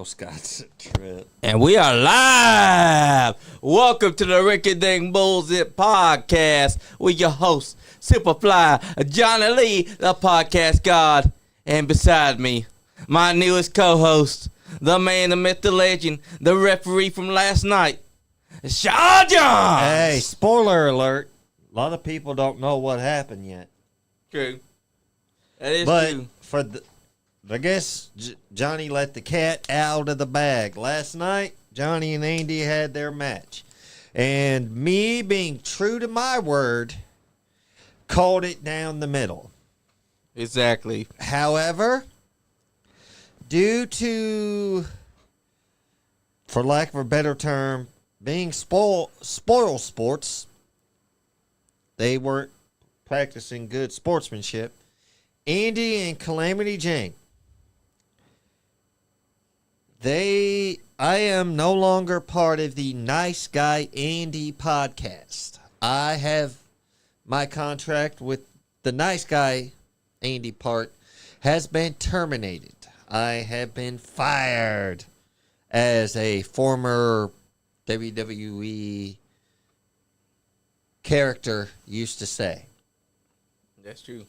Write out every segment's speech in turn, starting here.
Scott's trip. And we are live. Welcome to the Rinky Dink Bullshit Podcast with your host, SuperFly, Johnny Lee, the podcast god. And beside me, my newest co-host, the man, the myth, the legend, the referee from last night, Shaw John. Hey, spoiler alert. A lot of people don't know what happened yet. True. That is but true. I guess Johnny let the cat out of the bag. Last night, Johnny and Andy had their match. And me being true to my word, called it down the middle. Exactly. However, due to, for lack of a better term, being spoil sports, they weren't practicing good sportsmanship. Andy and Calamity Jane, I am no longer part of the Nice Guy Andy podcast. I have my contract with the Nice Guy Andy part has been terminated. I have been fired, as a former WWE character used to say. That's true.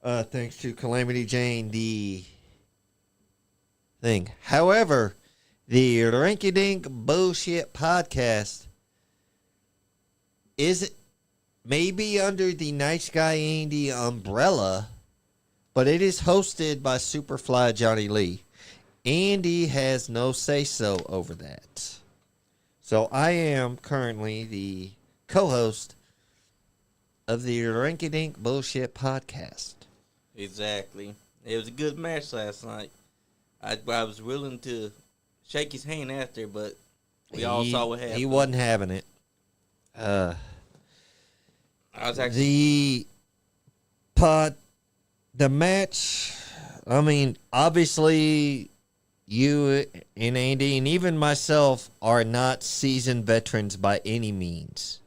Thanks to Calamity Jane, the thing. However, the Rinky Dink Bullshit Podcast is maybe under the Nice Guy Andy umbrella, but it is hosted by SuperFly Johnny Lee. Andy has no say-so over that. So I am currently the co-host of the Rinky Dink Bullshit Podcast. Exactly. It was a good match last night. I was willing to shake his hand after, but we all saw what happened. He wasn't having it. I was actually the match. I mean, obviously, you and Andy and even myself are not seasoned veterans by any means.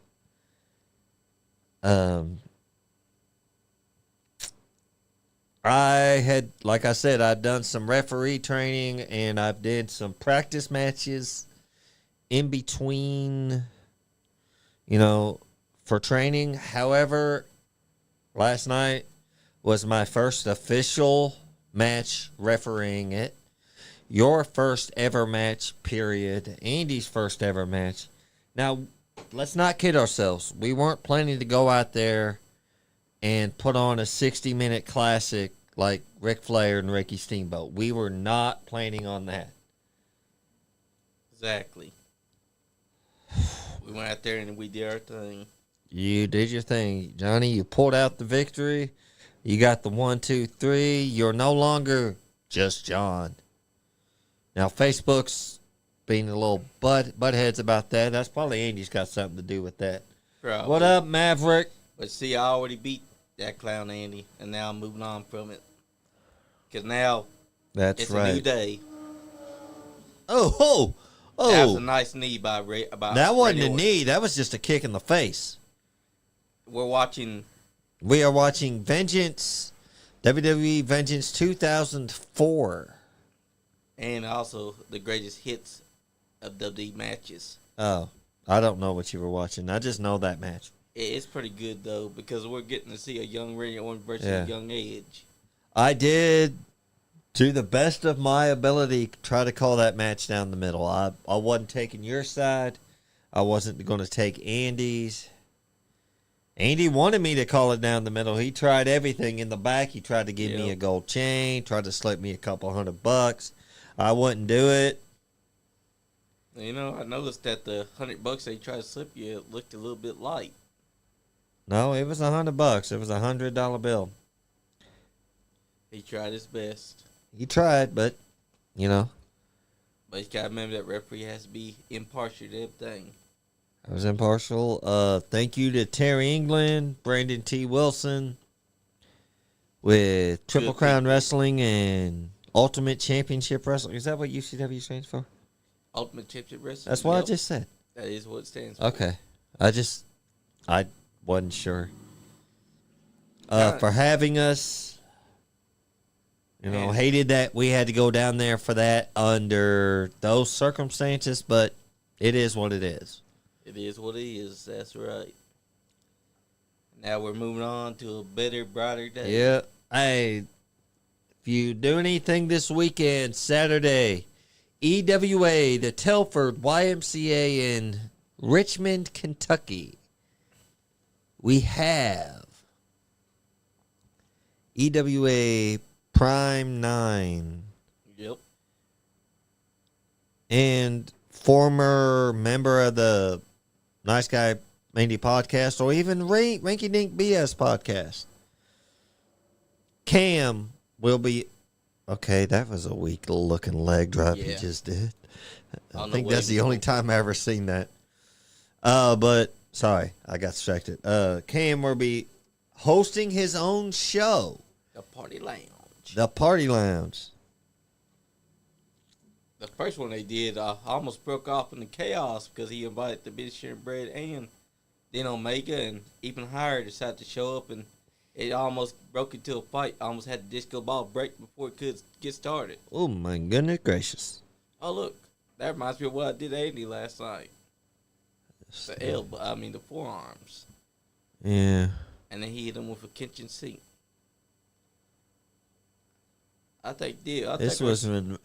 I had, like I said, I've done some referee training and I've did some practice matches in between, for training. However, last night was my first official match refereeing it. Your first ever match, period. Andy's first ever match. Now, let's not kid ourselves. We weren't planning to go out there and put on a 60-minute classic like Ric Flair and Ricky Steamboat. We were not planning on that. Exactly. We went out there and we did our thing. You did your thing, Johnny. You pulled out the victory. You got the 1, 2, 3. You're no longer just John. Now, Facebook's being a little buttheads about that. That's probably Andy's got something to do with that. Probably. What up, Maverick? But see, I already beat that clown Andy, and now I'm moving on from it. Because now it's right. A new day. Oh. That was a nice knee by That wasn't a knee. That was just a kick in the face. We are watching Vengeance, WWE Vengeance 2004. And also the greatest hits of WWE matches. Oh, I don't know what you were watching. I just know that match. It's pretty good, though, because we're getting to see a young Randy Orton versus a young Edge. I did, to the best of my ability, try to call that match down the middle. I wasn't taking your side. I wasn't going to take Andy's. Andy wanted me to call it down the middle. He tried everything in the back. He tried to give me a gold chain, tried to slip me a couple $100. I wouldn't do it. I noticed that the $100 they tried to slip you looked a little bit light. No, it was $100. It was $100 bill. He tried his best. He tried, but, But you got to remember that referee has to be impartial to everything. I was impartial. Thank you to Terry England, Brandon T. Wilson, with Triple Crown Wrestling and Ultimate Championship Wrestling. Is that what UCW stands for? Ultimate Championship Wrestling? That's what I just said. That is what it stands for. Okay. I wasn't sure. For having us Hated that we had to go down there for that under those circumstances, but it is what it is. It is what it is. That's right. Now we're moving on to a better, brighter day. Yeah. Hey, if you do anything this weekend, Saturday, EWA, the Telford YMCA in Richmond, Kentucky. We have EWA Prime 9. Yep. And former member of the Nice Guy Mandy podcast, or even Rinky Dink BS podcast. Cam will be... Okay, that was a weak looking leg drop he just did. I think that's the only time I ever seen that. But, sorry, I got distracted. Cam will be hosting his own show. The Party Lounge. The Party Lounge. The first one they did almost broke off in the chaos because he invited the Bitch and Bread and then Omega and even higher decided to show up, and it almost broke into a fight. Almost had the disco ball break before it could get started. Oh, my goodness gracious. Oh, look. That reminds me of what I did to Andy last night. The forearms. Yeah. And then he hit him with a kitchen sink. I think this was when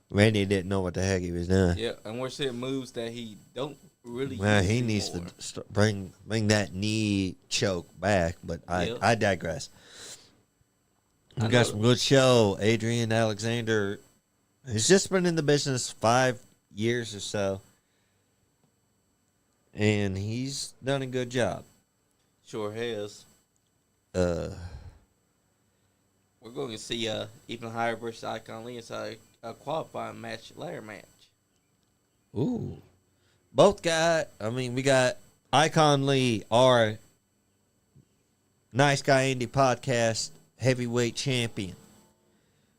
Randy didn't know what the heck he was doing. Yeah, and we're seeing moves that he don't really. Well, use he anymore. needs to bring that knee choke back. But I digress. We got some good show. Adrian Alexander, he's just been in the business 5 years or so, and he's done a good job. Sure has. We're going to see even higher versus Icon Lee inside a qualifying match, ladder match. Ooh. We got Icon Lee, our Nice Guy Andy podcast heavyweight champion.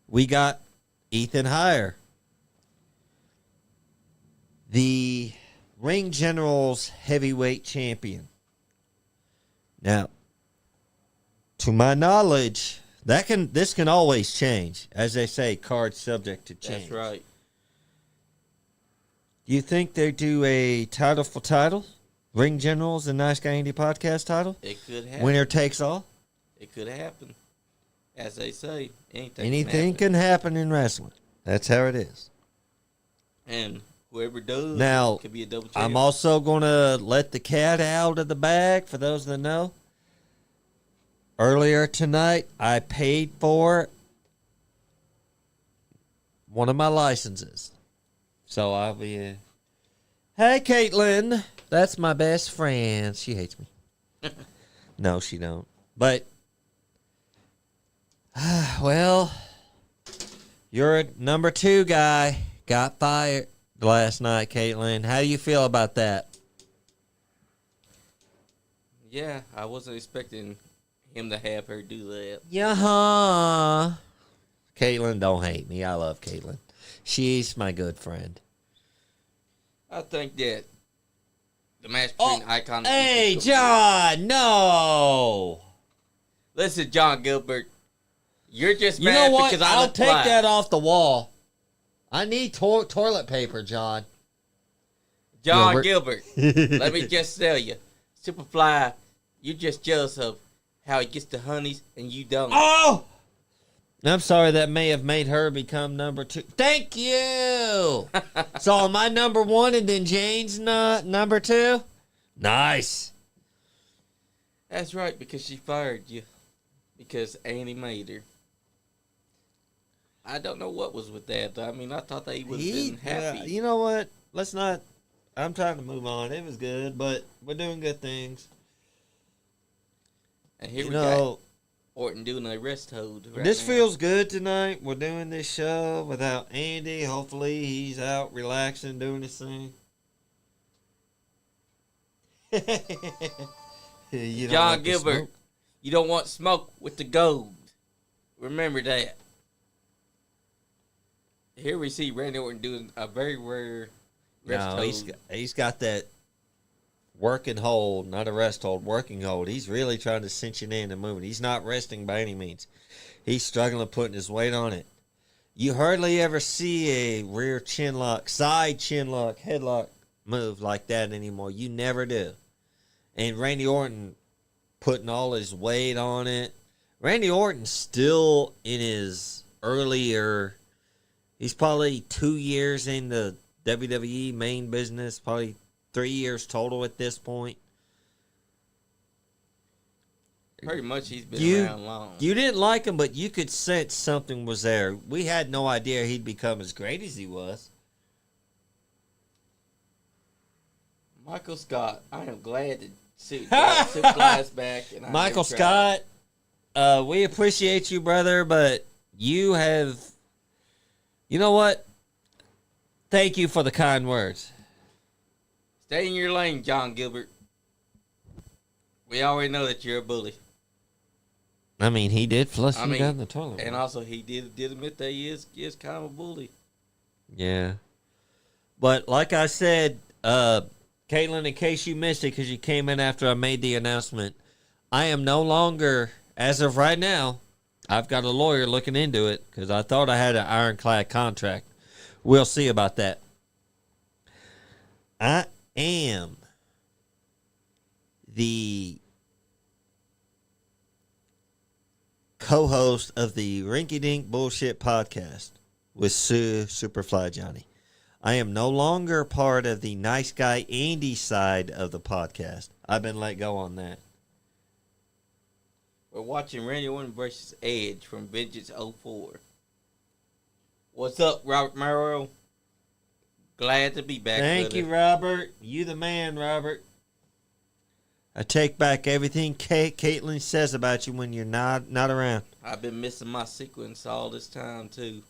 We got Ethan Heyer, the Ring Generals heavyweight champion. Now, to my knowledge, this can always change. As they say, card subject to change. That's right. Do you think they do a title for title? Ring Generals and Nice Guy Andy podcast title? It could happen. Winner takes all? It could happen. As they say, anything can happen in wrestling. That's how it is. And whoever does now, could be a double champ. I'm also going to let the cat out of the bag for those that know. Earlier tonight, I paid for one of my licenses. So I'll be... Hey, Caitlin. That's my best friend. She hates me. No, she don't. But, well, your number 2 guy got fired last night, Caitlin. How do you feel about that? Yeah, I wasn't expecting him to have her do that. Yeah. Caitlin, don't hate me. I love Caitlin. She's my good friend. I think that the match between Icon and Hey, John, no. Listen, John Gilbert, you're just You mad know what? because I'll take that off the wall. I need toilet paper, John. John Gilbert, let me just tell you, Superfly, you're just jealous of how he gets the honeys and you don't. Oh! I'm sorry, that may have made her become number 2. Thank you! So am I number 1 and then Jane's number 2? Nice. That's right, because she fired you. Because Annie made her. I don't know what was with that. I mean, I thought they would have been happy. You know what? Let's not... I'm trying to move on. It was good, but we're doing good things. And here we got Orton doing a rest hold right this now. feels good tonight. We're doing this show without Andy. Hopefully he's out relaxing, doing his thing. John Gilbert, you don't want smoke with the gold. Remember that. Here we see Randy Orton doing a very rare rest hold. He's got that working hold, not a rest hold, working hold. He's really trying to cinch it in and move it. He's not resting by any means. He's struggling putting his weight on it. You hardly ever see a rear chin lock, side chin lock, headlock move like that anymore. You never do. And Randy Orton putting all his weight on it. Randy Orton's still in his earlier, he's probably 2 years in the WWE main business, probably 3 years total at this point. Pretty much he's been around long. You didn't like him, but you could sense something was there. We had no idea he'd become as great as he was. Michael Scott, I am glad to see SuperFly's back. And Michael Scott, we appreciate you, brother, but you have, you know what? Thank you for the kind words. Stay in your lane, John Gilbert. We already know that you're a bully. I mean, he did flush you down the toilet. And also, he did admit that he is kind of a bully. Yeah. But like I said, Caitlin, in case you missed it because you came in after I made the announcement, I am no longer, as of right now, I've got a lawyer looking into it because I thought I had an ironclad contract. We'll see about that. I am the co-host of the Rinky Dink Bullshit podcast with SuperFly Johnny. I am no longer part of the nice guy Andy side of the podcast. I've been let go on that. We're watching Randy Orton versus Edge from Vengeance 04. What's up, Robert Morrow? Glad to be back. Thank you, Robert. You the man, Robert. I take back everything Caitlin says about you when you're not around. I've been missing my sequence all this time, too.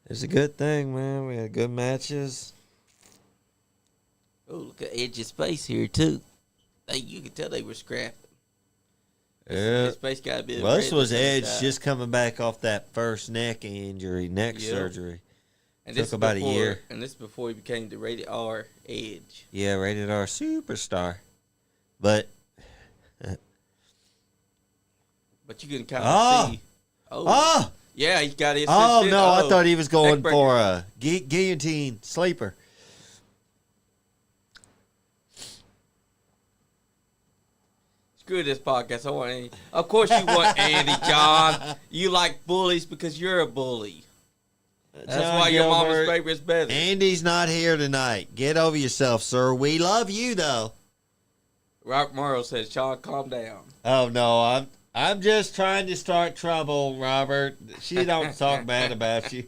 It's a good thing, man. We had good matches. Oh, look at Edge's face here, too. You could tell they were scrapping. Yeah. His face got a bit Well, this red was on the Edge side. just coming back off that first neck surgery. And Took about a year. And this is before he became the rated R Edge. Yeah, rated R superstar. But But you can kind of see. Oh! Yeah, he got his. Oh, shit. no, I thought he was going Neckbreaker. for a guillotine sleeper. Screw this podcast. I want Andy. Of course you want Andy, John. You like bullies because you're a bully. That's John why your Gilbert, mama's favorite is better. Andy's not here tonight. Get over yourself, sir. We love you, though. Robert Morrow says, Sean, calm down. Oh, no, I'm just trying to start trouble, Robert. She don't talk bad about you.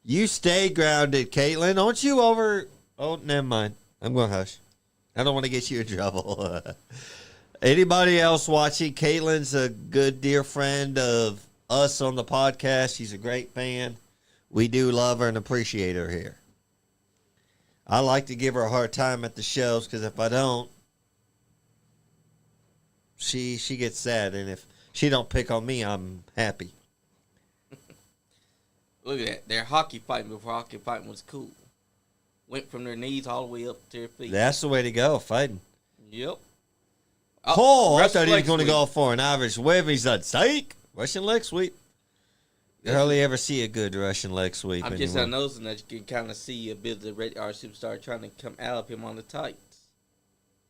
You stay grounded, Caitlin. Aren't you over? Oh, never mind. I'm going to hush. I don't want to get you in trouble. Anybody else watching? Caitlin's a good, dear friend of us on the podcast. She's a great fan. We do love her and appreciate her here. I like to give her a hard time at the shows because if I don't, she gets sad, and if she don't pick on me, I'm happy. Look at that. They're hockey fighting before hockey fighting was cool. Went from their knees all the way up to their feet. That's the way to go, fighting. Yep. Oh, I Russian thought he was leg going to sweep. go for an Irish whip. He's like, psych, Russian leg sweep. You hardly ever see a good Russian leg sweep I'm anymore. just noticing that you can kind of see a bit of the Red R superstar trying to come out of him on the tights.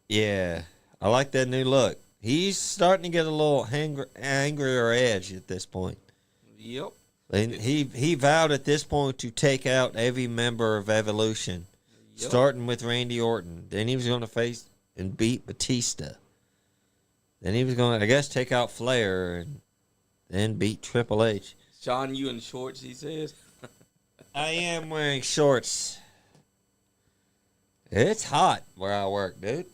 Yeah, I like that new look. He's starting to get a little angrier edge at this point. Yep. And he vowed at this point to take out every member of Evolution, Yep. starting with Randy Orton. Then he was going to face and beat Batista. Then he was going to, I guess, take out Flair and then beat Triple H. Sean, you in shorts, he says. I am wearing shorts. It's hot where I work, dude.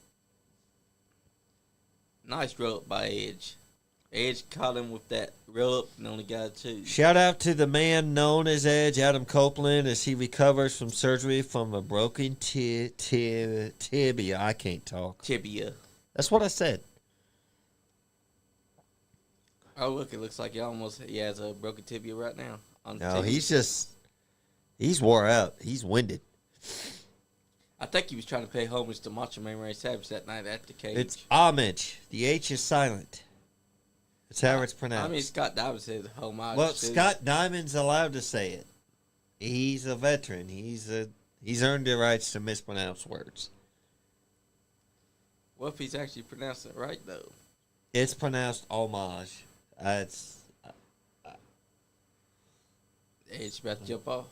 Nice roll up by Edge. Edge caught him with that roll up and only got two. Shout out to the man known as Edge, Adam Copeland, as he recovers from surgery from a broken tibia. I can't talk. Tibia. That's what I said. Oh, look, it looks like he has a broken tibia right now. On the No, tibia. he's wore out. He's winded. I think he was trying to pay homage to Macho Man Randy Savage that night at the cage. It's homage. The H is silent. That's how it's pronounced. I mean, Scott Diamond said homage. Well, too. Scott Diamond's allowed to say it. He's a veteran. He's earned the rights to mispronounce words. What if he's actually pronouncing it right, though? It's pronounced homage. It's Edge about to jump off.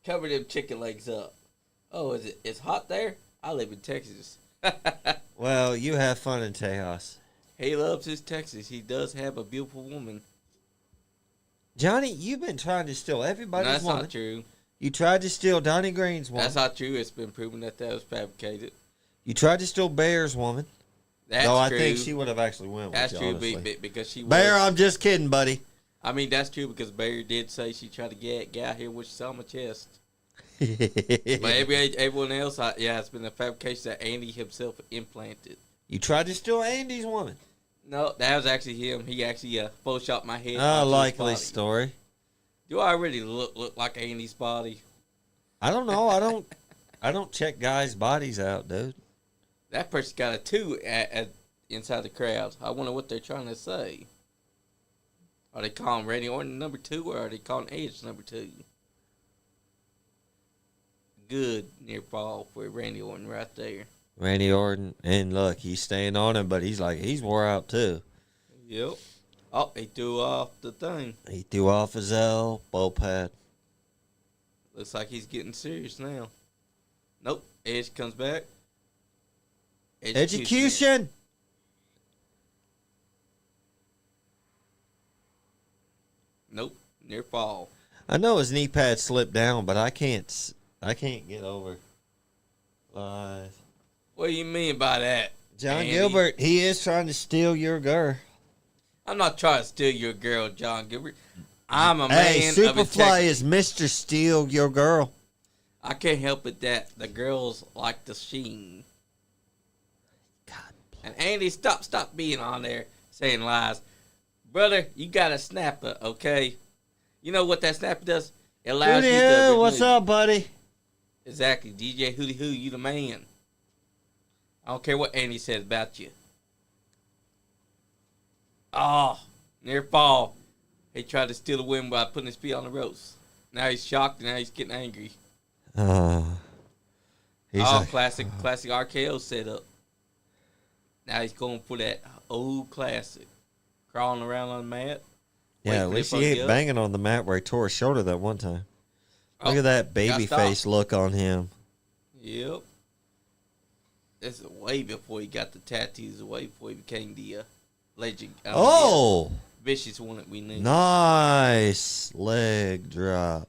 Cover them chicken legs up. Oh, it's hot there? I live in Texas. well, you have fun in Tejas. He loves his Texas. He does have a beautiful woman. Johnny, you've been trying to steal everybody's That's woman. not true. You tried to steal Donnie Green's woman. That's not true. It's been proven that was fabricated. You tried to steal Bear's woman. That's Though I true. think she would have actually went with That's you, true honestly. because she was. Bear, I'm just kidding, buddy. I mean, that's true because Bear did say she tried to get out here when she saw my chest. But everyone else, it's been a fabrication that Andy himself implanted. You tried to steal Andy's woman. No, that was actually him. He actually photoshopped my head. Oh, onto his likely body. story. Do I really look like Andy's body? I don't know. I don't check guys' bodies out, dude. That person got a 2 inside the crowd. I wonder what they're trying to say. Are they calling Randy Orton number 2 or are they calling Edge number 2? Good near fall for Randy Orton right there. Randy Orton, and look, he's staying on him, but he's wore out too. Yep. Oh, he threw off the thing. He threw off his elbow pad. Looks like he's getting serious now. Nope. Edge comes back. Execution. Nope. Near fall. I know his knee pad slipped down, but I can't get over. Lies. What do you mean by that? John Andy? Gilbert, he is trying to steal your girl. I'm not trying to steal your girl, John Gilbert. I'm a Hey, man of SuperFly integrity. is Mr. Steal Your Girl. I can't help it that the girls like the sheen. God. And Andy, stop being on there saying lies. Brother, you got a snapper, okay? You know what that snapper does? It allows Hootie you to... hoo, what's up, buddy? Exactly. DJ Hootie Hoo, you the man. I don't care what Andy says about you. Oh, near fall. He tried to steal the win by putting his feet on the ropes. Now he's shocked and now he's getting angry. He's like, classic RKO setup. Now he's going for that old classic. Crawling around on the mat. yeah, at least he ain't banging on the mat where he tore his shoulder that one time. Look at that baby face look on him. Yep. This is way before he got the tattoos, way before he became the legend. Vicious one that we knew. Nice leg drop.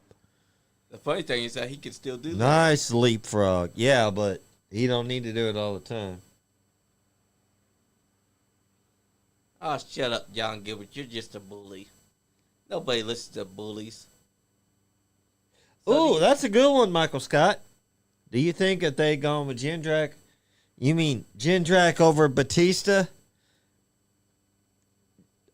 The funny thing is that he can still do that. Nice leapfrog. Yeah, but he don't need to do it all the time. Oh, shut up, John Gilbert. You're just a bully. Nobody listens to bullies. Ooh, that's a good one, Michael Scott. Do you think that they gone with Jindrak? You mean Jindrak over Batista?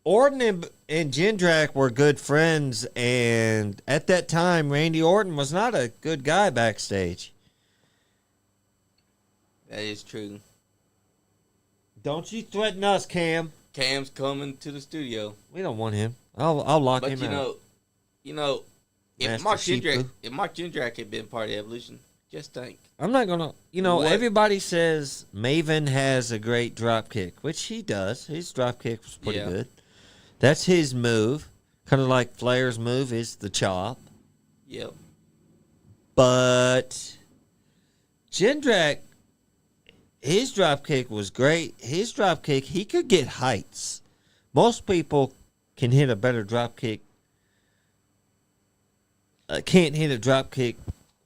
Orton and Jindrak were good friends, and at that time, Randy Orton was not a good guy backstage. That is true. Don't you threaten us, Cam. Cam's coming to the studio. We don't want him. I'll lock him out. If Master Mark Jindrak had been part of Evolution, just think. I'm not gonna. Everybody says Maven has a great drop kick, which he does. His drop kick was pretty good. That's his move. Kind of like Flair's move is the chop. Yep. But Jindrak, his drop kick was great. His drop kick, he could get heights. Most people can hit a better drop kick. Can't hit a drop kick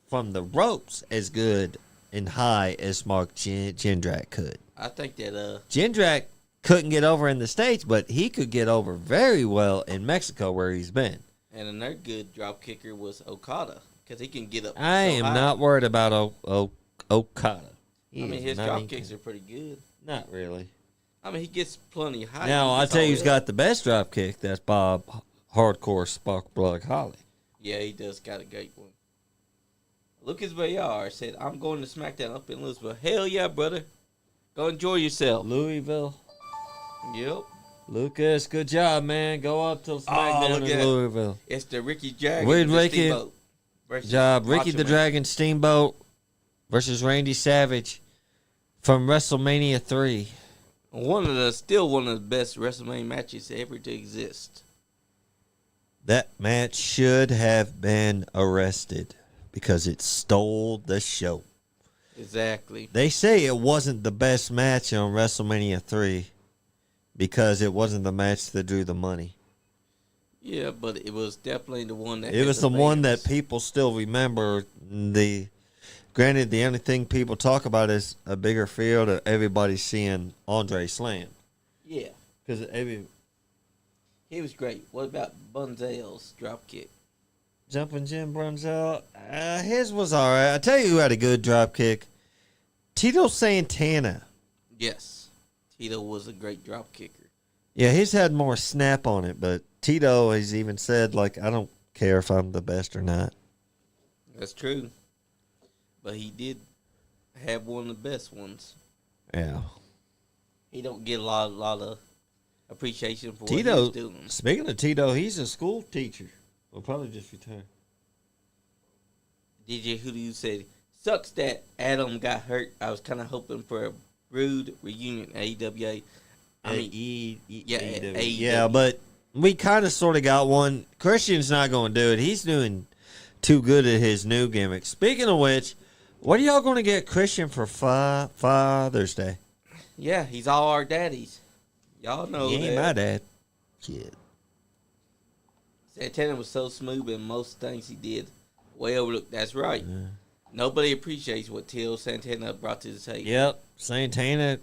from the ropes as good and high as Mark Jindrak could. I think that Jindrak couldn't get over in the States, but he could get over very well in Mexico where he's been. and another good drop kicker was Okada because he can get up. I am not worried about Okada. His drop kicks are pretty good. Not really. He gets plenty high. Now, I'll tell you who's got the best drop kick. That's Bob Hardcore Sparkplug Holly. Yeah, he does got a great one. Lucas Villar said, I'm going to SmackDown up in Louisville. Hell yeah, brother. Go enjoy yourself. Louisville. Yep. Lucas, good job, man. Go up to SmackDown in Louisville. It's the Ricky Dragon We're and the Ricky. Steamboat. versus Job. Ricky Macho the Man. Dragon Steamboat versus Randy Savage from WrestleMania 3. Still one of the best WrestleMania matches ever to exist. That match should have been arrested because it stole the show. Exactly. They say it wasn't the best match on WrestleMania 3 because it wasn't the match that drew the money. Yeah, but it was definitely the one that. It was the one that people still remember. Granted, the only thing people talk about is a bigger field of everybody seeing Andre Slam. Yeah. Because He was great. What about Bunzel's drop kick? Jumping Jim Brunzell, his was all right. I tell you who had a good drop kick. Tito Santana. Yes. Tito was a great drop kicker. Yeah, he's had more snap on it, but Tito has even said, like, I don't care if I'm the best or not. That's true. But he did have one of the best ones. Yeah. He don't get a lot of appreciation for Tito, what he's doing. speaking of Tito, he's a school teacher. Will probably just retire. DJ Hoodoo said, sucks that Adam got hurt. I was kind of hoping for a rude reunion at AWA. AEW. Yeah, but we kind of sort of got one. Christian's not going to do it. He's doing too good at his new gimmick. Speaking of which, what are y'all going to get Christian for Father's Day? Yeah, he's all our daddies. Y'all know He ain't that. my dad. Shit. Santana was so smooth in most things he did. Way overlooked. That's right. Yeah. Nobody appreciates what Tito Santana brought to the table. Yep, Santana.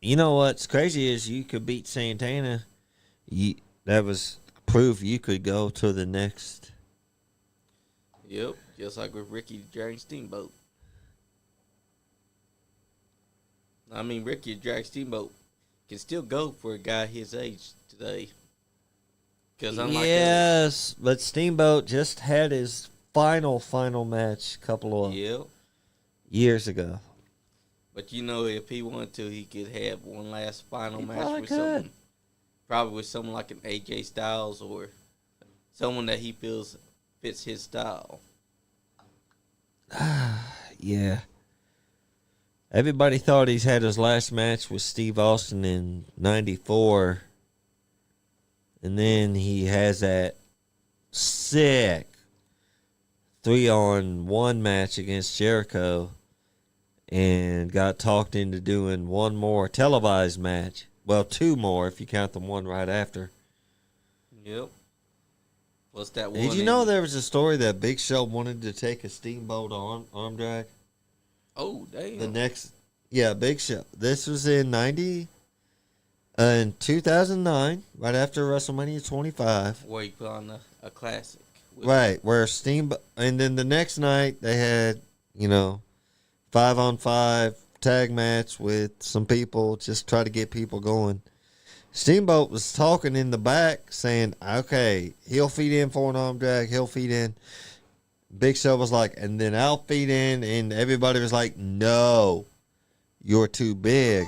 You know what's crazy is you could beat Santana. That was proof you could go to the next. Yep, just like with Ricky the Dragon Steamboat. I mean, Ricky the Dragon Steamboat can still go for a guy his age today. Because unlike Yes, but Steamboat just had his final match a couple of years ago. But you know, if he wanted to, he could have one last final He match probably with could. someone. Probably with someone like an AJ Styles or someone that he feels fits his style. Yeah. Everybody thought he's had his last match with Steve Austin in '94. And then he has that sick 3-on-1 match against Jericho and got talked into doing one more televised match. Well, two more if you count the one right after. Yep. What's that one? Did you know there was a story that Big Show wanted to take a Steamboat arm drag? Oh, damn. Big Show. This was in 2009, right after WrestleMania 25. Where he put on a classic. Right, where Steamboat, and then the next night they had, 5-on-5 tag match with some people, just try to get people going. Steamboat was talking in the back saying, okay, he'll feed in for an arm drag, he'll feed in. Big Show was like, and then I'll feed in, and everybody was like, no, you're too big.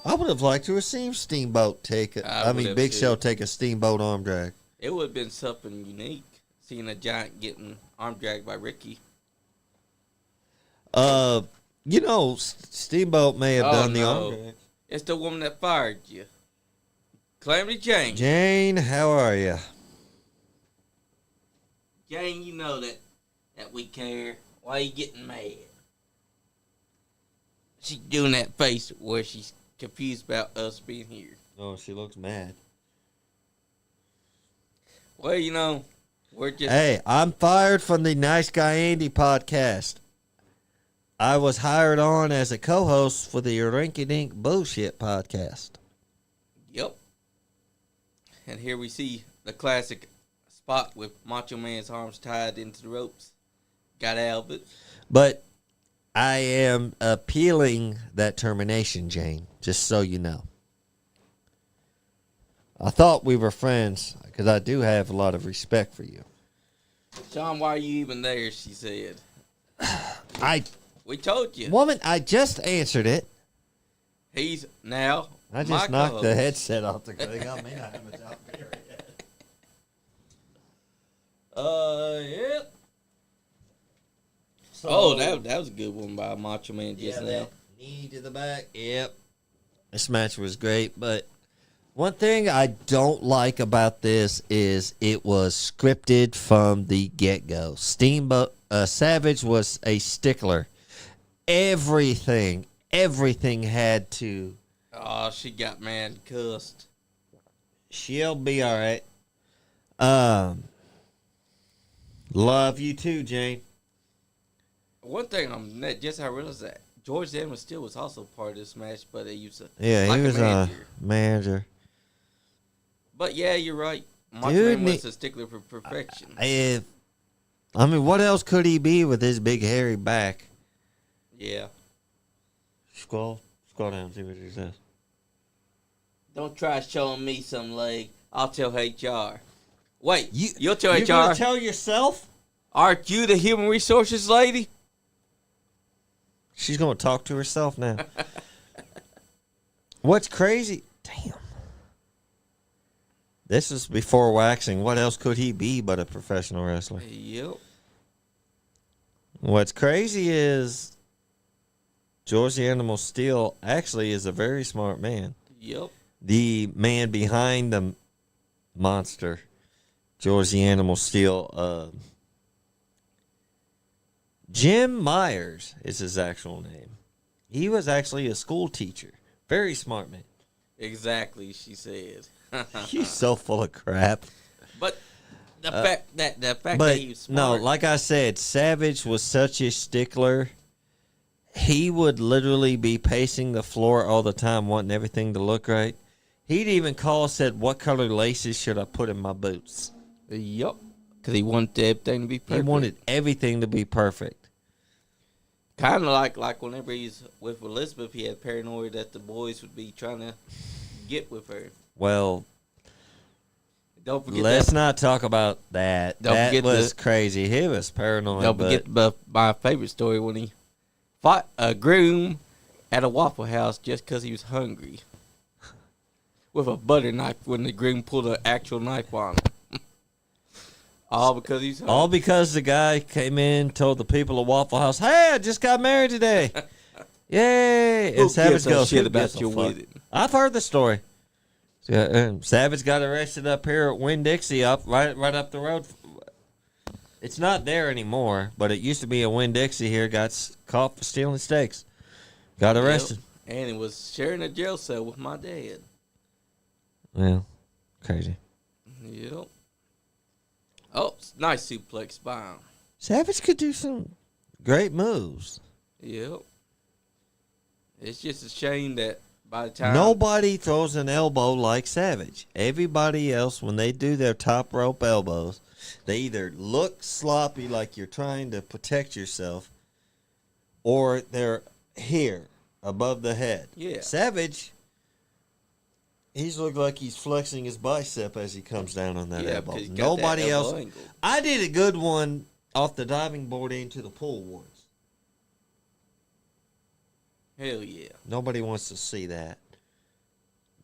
I would have liked to have seen Steamboat Big Show take a Steamboat arm drag. It would have been something unique, seeing a giant getting arm dragged by Ricky. Steamboat may have done the arm drag. It's the woman that fired you. Calamity Jane. Jane, how are you? Jane, you know that we care. Why are you getting mad? She's doing that face where she's confused about us being here. Oh, she looks mad. Well, we're just... Hey, I'm fired from the Nice Guy Andy podcast. I was hired on as a co-host for the Rinky Dink Bullshit podcast. Yep. And here we see the classic spot with Macho Man's arms tied into the ropes. Got out of it. But I am appealing that termination, Jane, just so you know. I thought we were friends because I do have a lot of respect for you. Sean, why are you even there? She said. I We told you. woman, I just answered it. He's now. I just my knocked the co-host. headset off the thing. I may not have a job period. Yep. So, Oh, that was a good one by Macho Man just yeah, now. that knee to the back. Yep. This match was great, but one thing I don't like about this is it was scripted from the get-go. Steamboat Savage was a stickler. Everything had to. Oh, she got mad and cussed. She'll be all right. Love you too, Jane. One thing I realized that George Edmonds still was also part of this match, but they used to Yeah, like he was a a manager. manager. But yeah, you're right. Macho Dude, Man was a stickler for perfection. I mean, what else could he be with his big hairy back? Yeah. Scroll down, see what he says. Don't try showing me some leg. I'll tell HR. Wait, you'll tell You're HR. gonna tell yourself? Aren't you the human resources lady? She's gonna talk to herself now. What's crazy? Damn. This is before waxing. What else could he be but a professional wrestler? Yep. What's crazy is George the Animal Steel actually is a very smart man. Yep. The man behind the monster, George the Animal Steel, Jim Myers is his actual name. He was actually a school teacher. Very smart man. Exactly, she said. He's so full of crap. But the fact that But he was no, smart. like I said, Savage was such a stickler. He would literally be pacing the floor all the time, wanting everything to look right. He'd even said, "What color laces should I put in my boots?" Yep. Because he wanted everything to be perfect. He wanted everything to be perfect. Kind of like whenever he's with Elizabeth, he had paranoia that the boys would be trying to get with her. Well, Don't forget let's that. not talk about that. Don't That forget was crazy. He was paranoid. Don't but forget my favorite story when he fought a groom at a Waffle House just because he was hungry. With a butter knife when the groom pulled an actual knife on him. All because he's hungry. all because the guy came in, told the people of Waffle House, "Hey, I just got married today." Yay! Who And Savage gives a goes, shit "Who about gives a your fuck?" wedding? I've heard the story. Savage got arrested up here at Winn-Dixie, right up the road. It's not there anymore, but it used to be a Winn-Dixie here. Got caught for stealing steaks. Got arrested. Yep. And he was sharing a jail cell with my dad. Yeah, crazy. Yep. Oh, nice suplex by him. Savage could do some great moves. Yep. It's just a shame that by the time Nobody throws an elbow like Savage. Everybody else, when they do their top rope elbows, they either look sloppy like you're trying to protect yourself, or they're here above the head. Yeah. Savage, he's looked like he's flexing his bicep as he comes down on that elbow. because he's got that Nobody elbow else. angle. I did a good one off the diving board into the pool once. Hell yeah. Nobody wants to see that.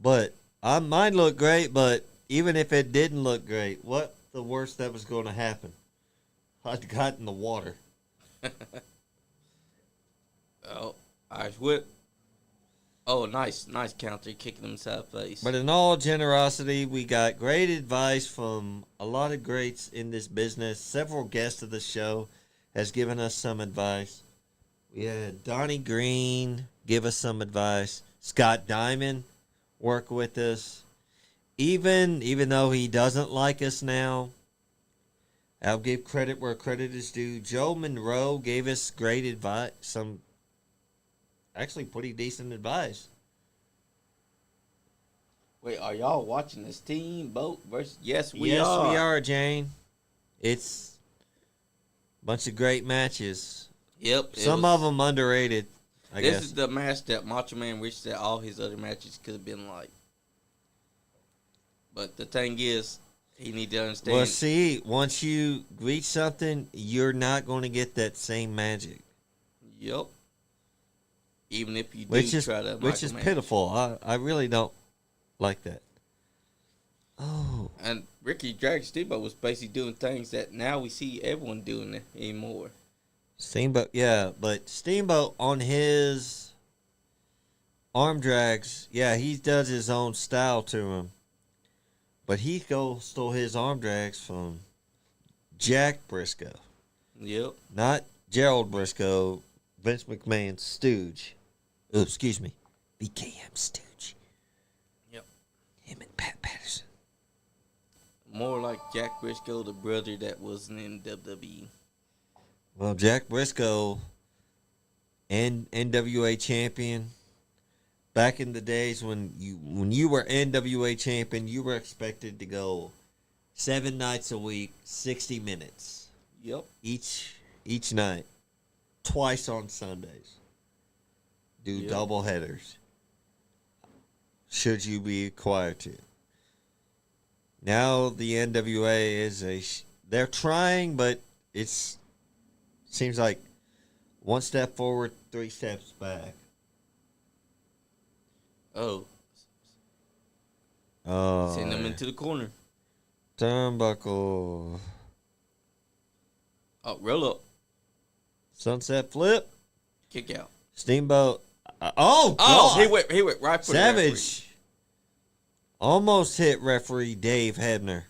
But mine looked great, but even if it didn't look great, what the worst that was going to happen? I'd got in the water. Oh, Irish whip. Oh, nice counter, kicking him inside the face. But in all generosity, we got great advice from a lot of greats in this business. Several guests of the show has given us some advice. We had Donnie Green give us some advice. Scott Diamond work with us. Even though he doesn't like us now, I'll give credit where credit is due. Joe Monroe gave us great advice. Some actually pretty decent advice. Wait, are y'all watching this team boat versus? Yes, we Yes, are. we are, Jane. It's a bunch of great matches. Yep. Some of them underrated, I This guess. is the match that Macho Man wished that all his other matches could have been like. But the thing is, He need to understand. Well, see, once you reach something, you're not going to get that same magic. Yep. Even if you do Which is try to micromanage. pitiful. I really don't like that. Oh. And Ricky Dragon Steamboat was basically doing things that now we see everyone doing anymore. Steamboat, yeah, but Steamboat on his arm drags, yeah, he does his own style to him. But he stole his arm drags from Jack Briscoe. Yep. Not Gerald Briscoe, Vince McMahon's stooge. Oh, excuse me, BKM stooge. Yep. Him and Pat Patterson. More like Jack Briscoe, the brother that wasn't in WWE. Well, Jack Briscoe, NWA champion. Back in the days when you were NWA champion, you were expected to go 7 nights a week, 60 minutes. Yep. Each night, twice on Sundays. Do double headers. Should you be required to? Now the NWA is they're trying, but seems like one step forward, 3 steps back. Oh. Oh. Send them into the corner. Turnbuckle. Oh, roll up. Sunset flip. Kick out. Steamboat. Oh, Oh, God. he went right for Savage. Almost hit referee Dave Hebner.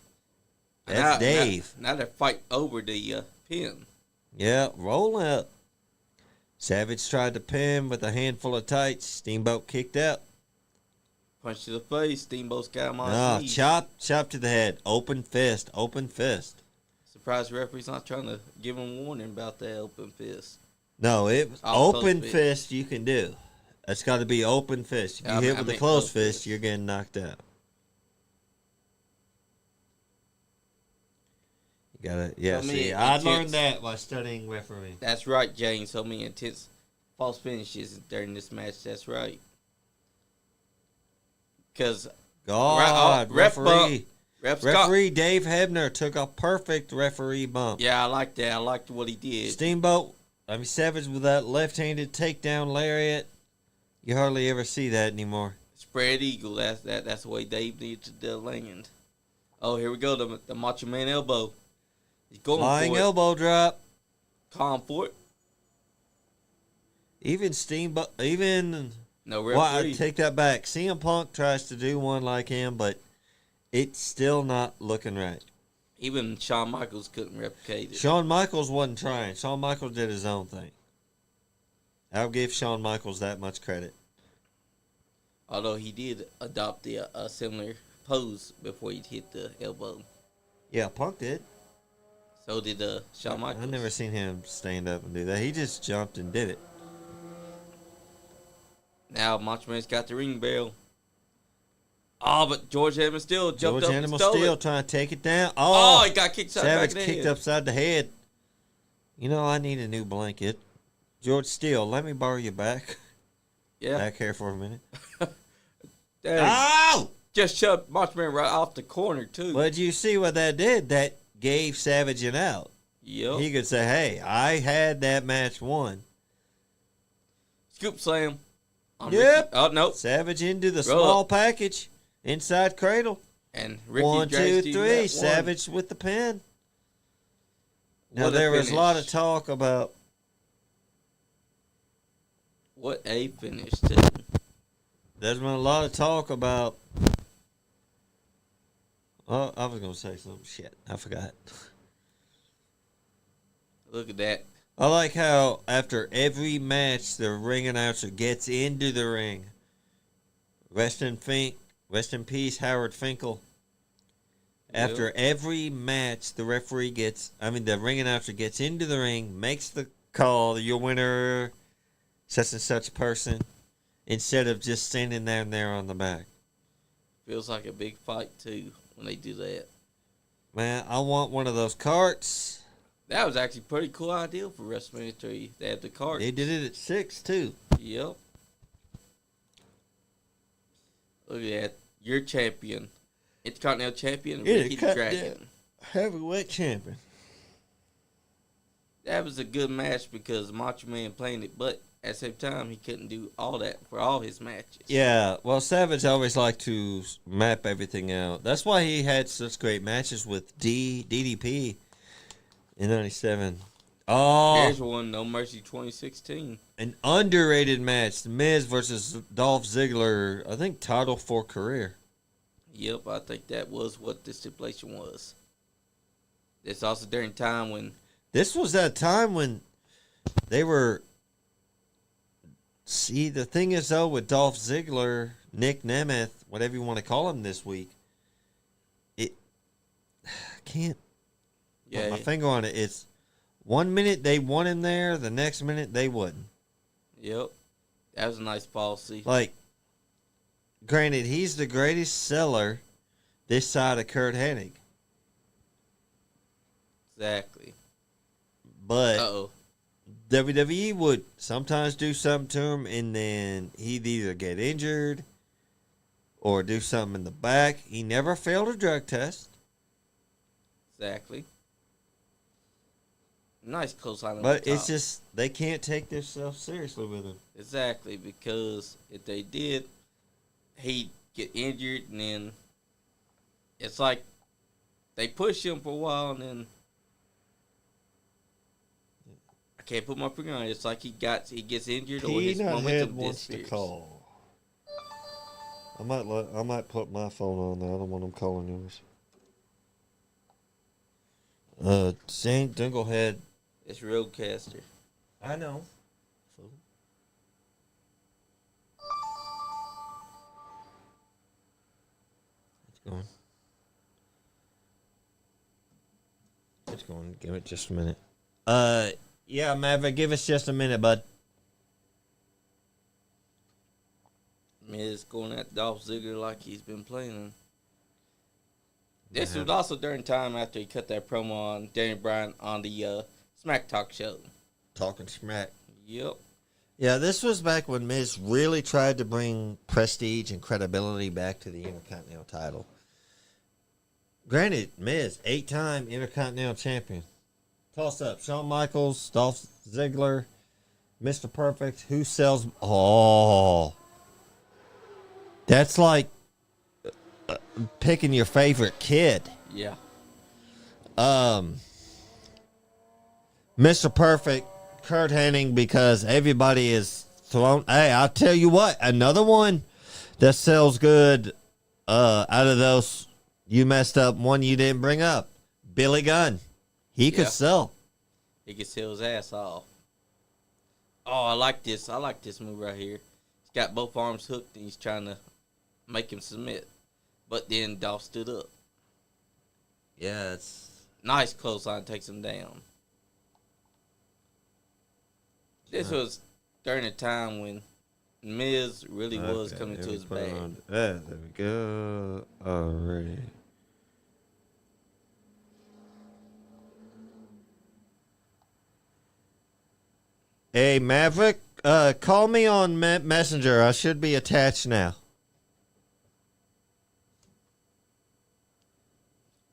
That's Dave. Now they fight over the pin. Yeah, rolling up. Savage tried to pin with a handful of tights. Steamboat kicked out. Punch to the face. Steamboat's got him on No, his knees. chop to the head. Open fist. Surprised the referee's not trying to give him warning about that open fist. No, it was open fist you can do. That's got to be open fist. If you hit with a closed fist, you're getting knocked out. You gotta, yeah. I learned that while studying refereeing. That's right, James. So many intense false finishes during this match. That's right. Because referee Dave Hebner took a perfect referee bump. Yeah, I like that. I liked what he did. Savage with that left-handed takedown lariat. You hardly ever see that anymore. Spread eagle. That's the way Dave needed to land. Oh, here we go. The Macho Man elbow. He's going Flying for it. elbow drop. Calm for it. No referee. Well, I take that back. CM Punk tries to do one like him, but it's still not looking right. Even Shawn Michaels couldn't replicate it. Shawn Michaels wasn't trying. Shawn Michaels did his own thing. I'll give Shawn Michaels that much credit. Although he did adopt a similar pose before he hit the elbow. Yeah, Punk did. So did Shawn Michaels. I've never seen him stand up and do that. He just jumped and did it. Now Macho Man's got the ring bell. Oh, but George Edmonds still jumped up and stole it. Trying to take it down. Oh, he got kicked Savage kicked upside the head. You know, I need a new blanket. George Steele, let me borrow your back. Yeah. Back here for a minute. Oh! Just shoved Macho Man right off the corner, too. But you see what that did? That gave Savage an out. Yep. He could say, hey, I had that match won. Scoop slam. Yep. Oh, no. Savage into the small package. Inside cradle. And Ricky 1, 2, 3. Savage with the pin. Now, there was a lot of talk about. What a finish, too. There's been a lot of talk about. Oh, I was going to say something. Shit, I forgot. Look at that. I like how after every match, the ring announcer gets into the ring. Rest in peace, Howard Finkel. After every match, the ring announcer gets into the ring, makes the call, your winner, such and such person, instead of just standing there on the back. Feels like a big fight, too, when they do that. Man, I want one of those carts. That was actually a pretty cool idea for WrestleMania 3. They had the cart. They did it at 6, too. Yep. Look at that. Your champion. Intercontinental Champion, Ricky the Dragon. Heavyweight champion. That was a good match because Macho Man playing it, but at the same time, he couldn't do all that for all his matches. Yeah, well, Savage always liked to map everything out. That's why he had such great matches with DDP in 97. Oh, Here's one, No Mercy 2016. an underrated match. The Miz versus Dolph Ziggler. I think title for career. Yep, I think that was what the stipulation was. It's also during time when... This was that time when they were... See, the thing is, though, with Dolph Ziggler, Nick Nemeth, whatever you want to call him this week, I can't put my finger on it. It's 1 minute they want him there, the next minute they wouldn't. Yep. That was a nice policy. Like, granted, he's the greatest seller this side of Kurt Hennig. Exactly. But Uh-oh. WWE would sometimes do something to him, and then he'd either get injured or do something in the back. He never failed a drug test. Exactly. Nice clothesline. But it's just, they can't take themselves seriously with him. Exactly, because if they did, he'd get injured, and then it's like they push him for a while, and then I can't put my finger on it. It's like he gets injured, or his momentum wants to disappears. call. I might put my phone on there. I don't want him calling yours. Saint Dinglehead. It's Roadcaster. I know. It's going. It's going. Give it just a minute. Yeah, Maverick, give us just a minute, bud. Miz going at Dolph Ziggler like he's been playing. This was also during time after he cut that promo on Daniel Bryan on the Smack Talk show. Talking smack. Yep. Yeah, this was back when Miz really tried to bring prestige and credibility back to the Intercontinental title. Granted, Miz, 8-time Intercontinental champion. Toss up. Shawn Michaels, Dolph Ziggler, Mr. Perfect. Who sells? Oh. That's like picking your favorite kid. Yeah. Mr. Perfect, Kurt Hennig, because everybody is thrown. Hey, I'll tell you what, another one that sells good out of those you messed up, one you didn't bring up. Billy Gunn. He could sell. He could sell his ass off. Oh, I like this. I like this move right here. He's got both arms hooked and he's trying to make him submit. But then Dolph stood up. Yeah, it's nice clothesline, takes him down. This was during a time when Miz really was coming to his bag. There we go. All right. Hey, Maverick, call me on Messenger. I should be attached now.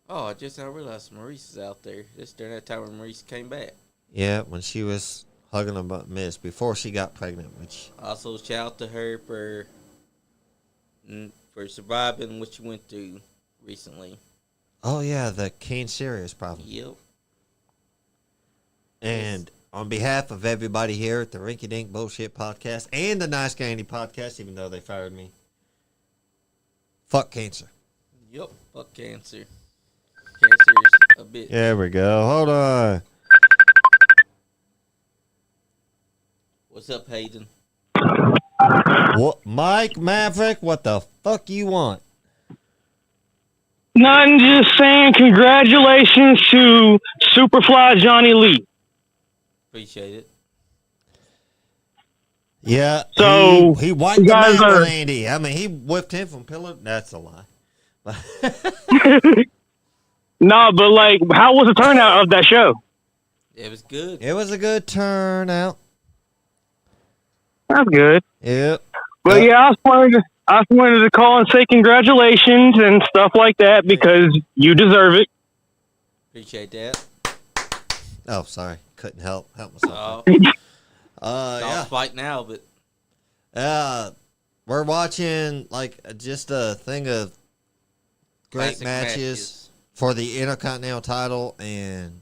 Oh, I just now realized Maurice is out there. Just during that time when Maurice came back. Yeah, when she was hugging about Miz before she got pregnant. Which also shout out to her for surviving what she went through recently. Oh yeah, the Kane Serious problem. Yep. And on behalf of everybody here at the Rinky Dink Bullshit Podcast and the Nice Candy Podcast, even though they fired me, fuck cancer. Yep, fuck cancer. Cancer is a bitch. There we go. Hold on. What's up, Hayden? What, Mike Maverick? What the fuck you want? Nothing, just saying congratulations to Superfly Johnny Lee. Appreciate it. Yeah. So he wiped him out with Andy. I mean, he whipped him from pillar. That's a lie. No, but like, how was the turnout of that show? It was good. It was a good turnout. That's good. Yep. But yeah, I I just wanted to call and say congratulations and stuff like that because you deserve it. Appreciate that. Oh, sorry, couldn't help myself. Dolph's fight now, but we're watching like just a thing of great Classic matches for the Intercontinental title, and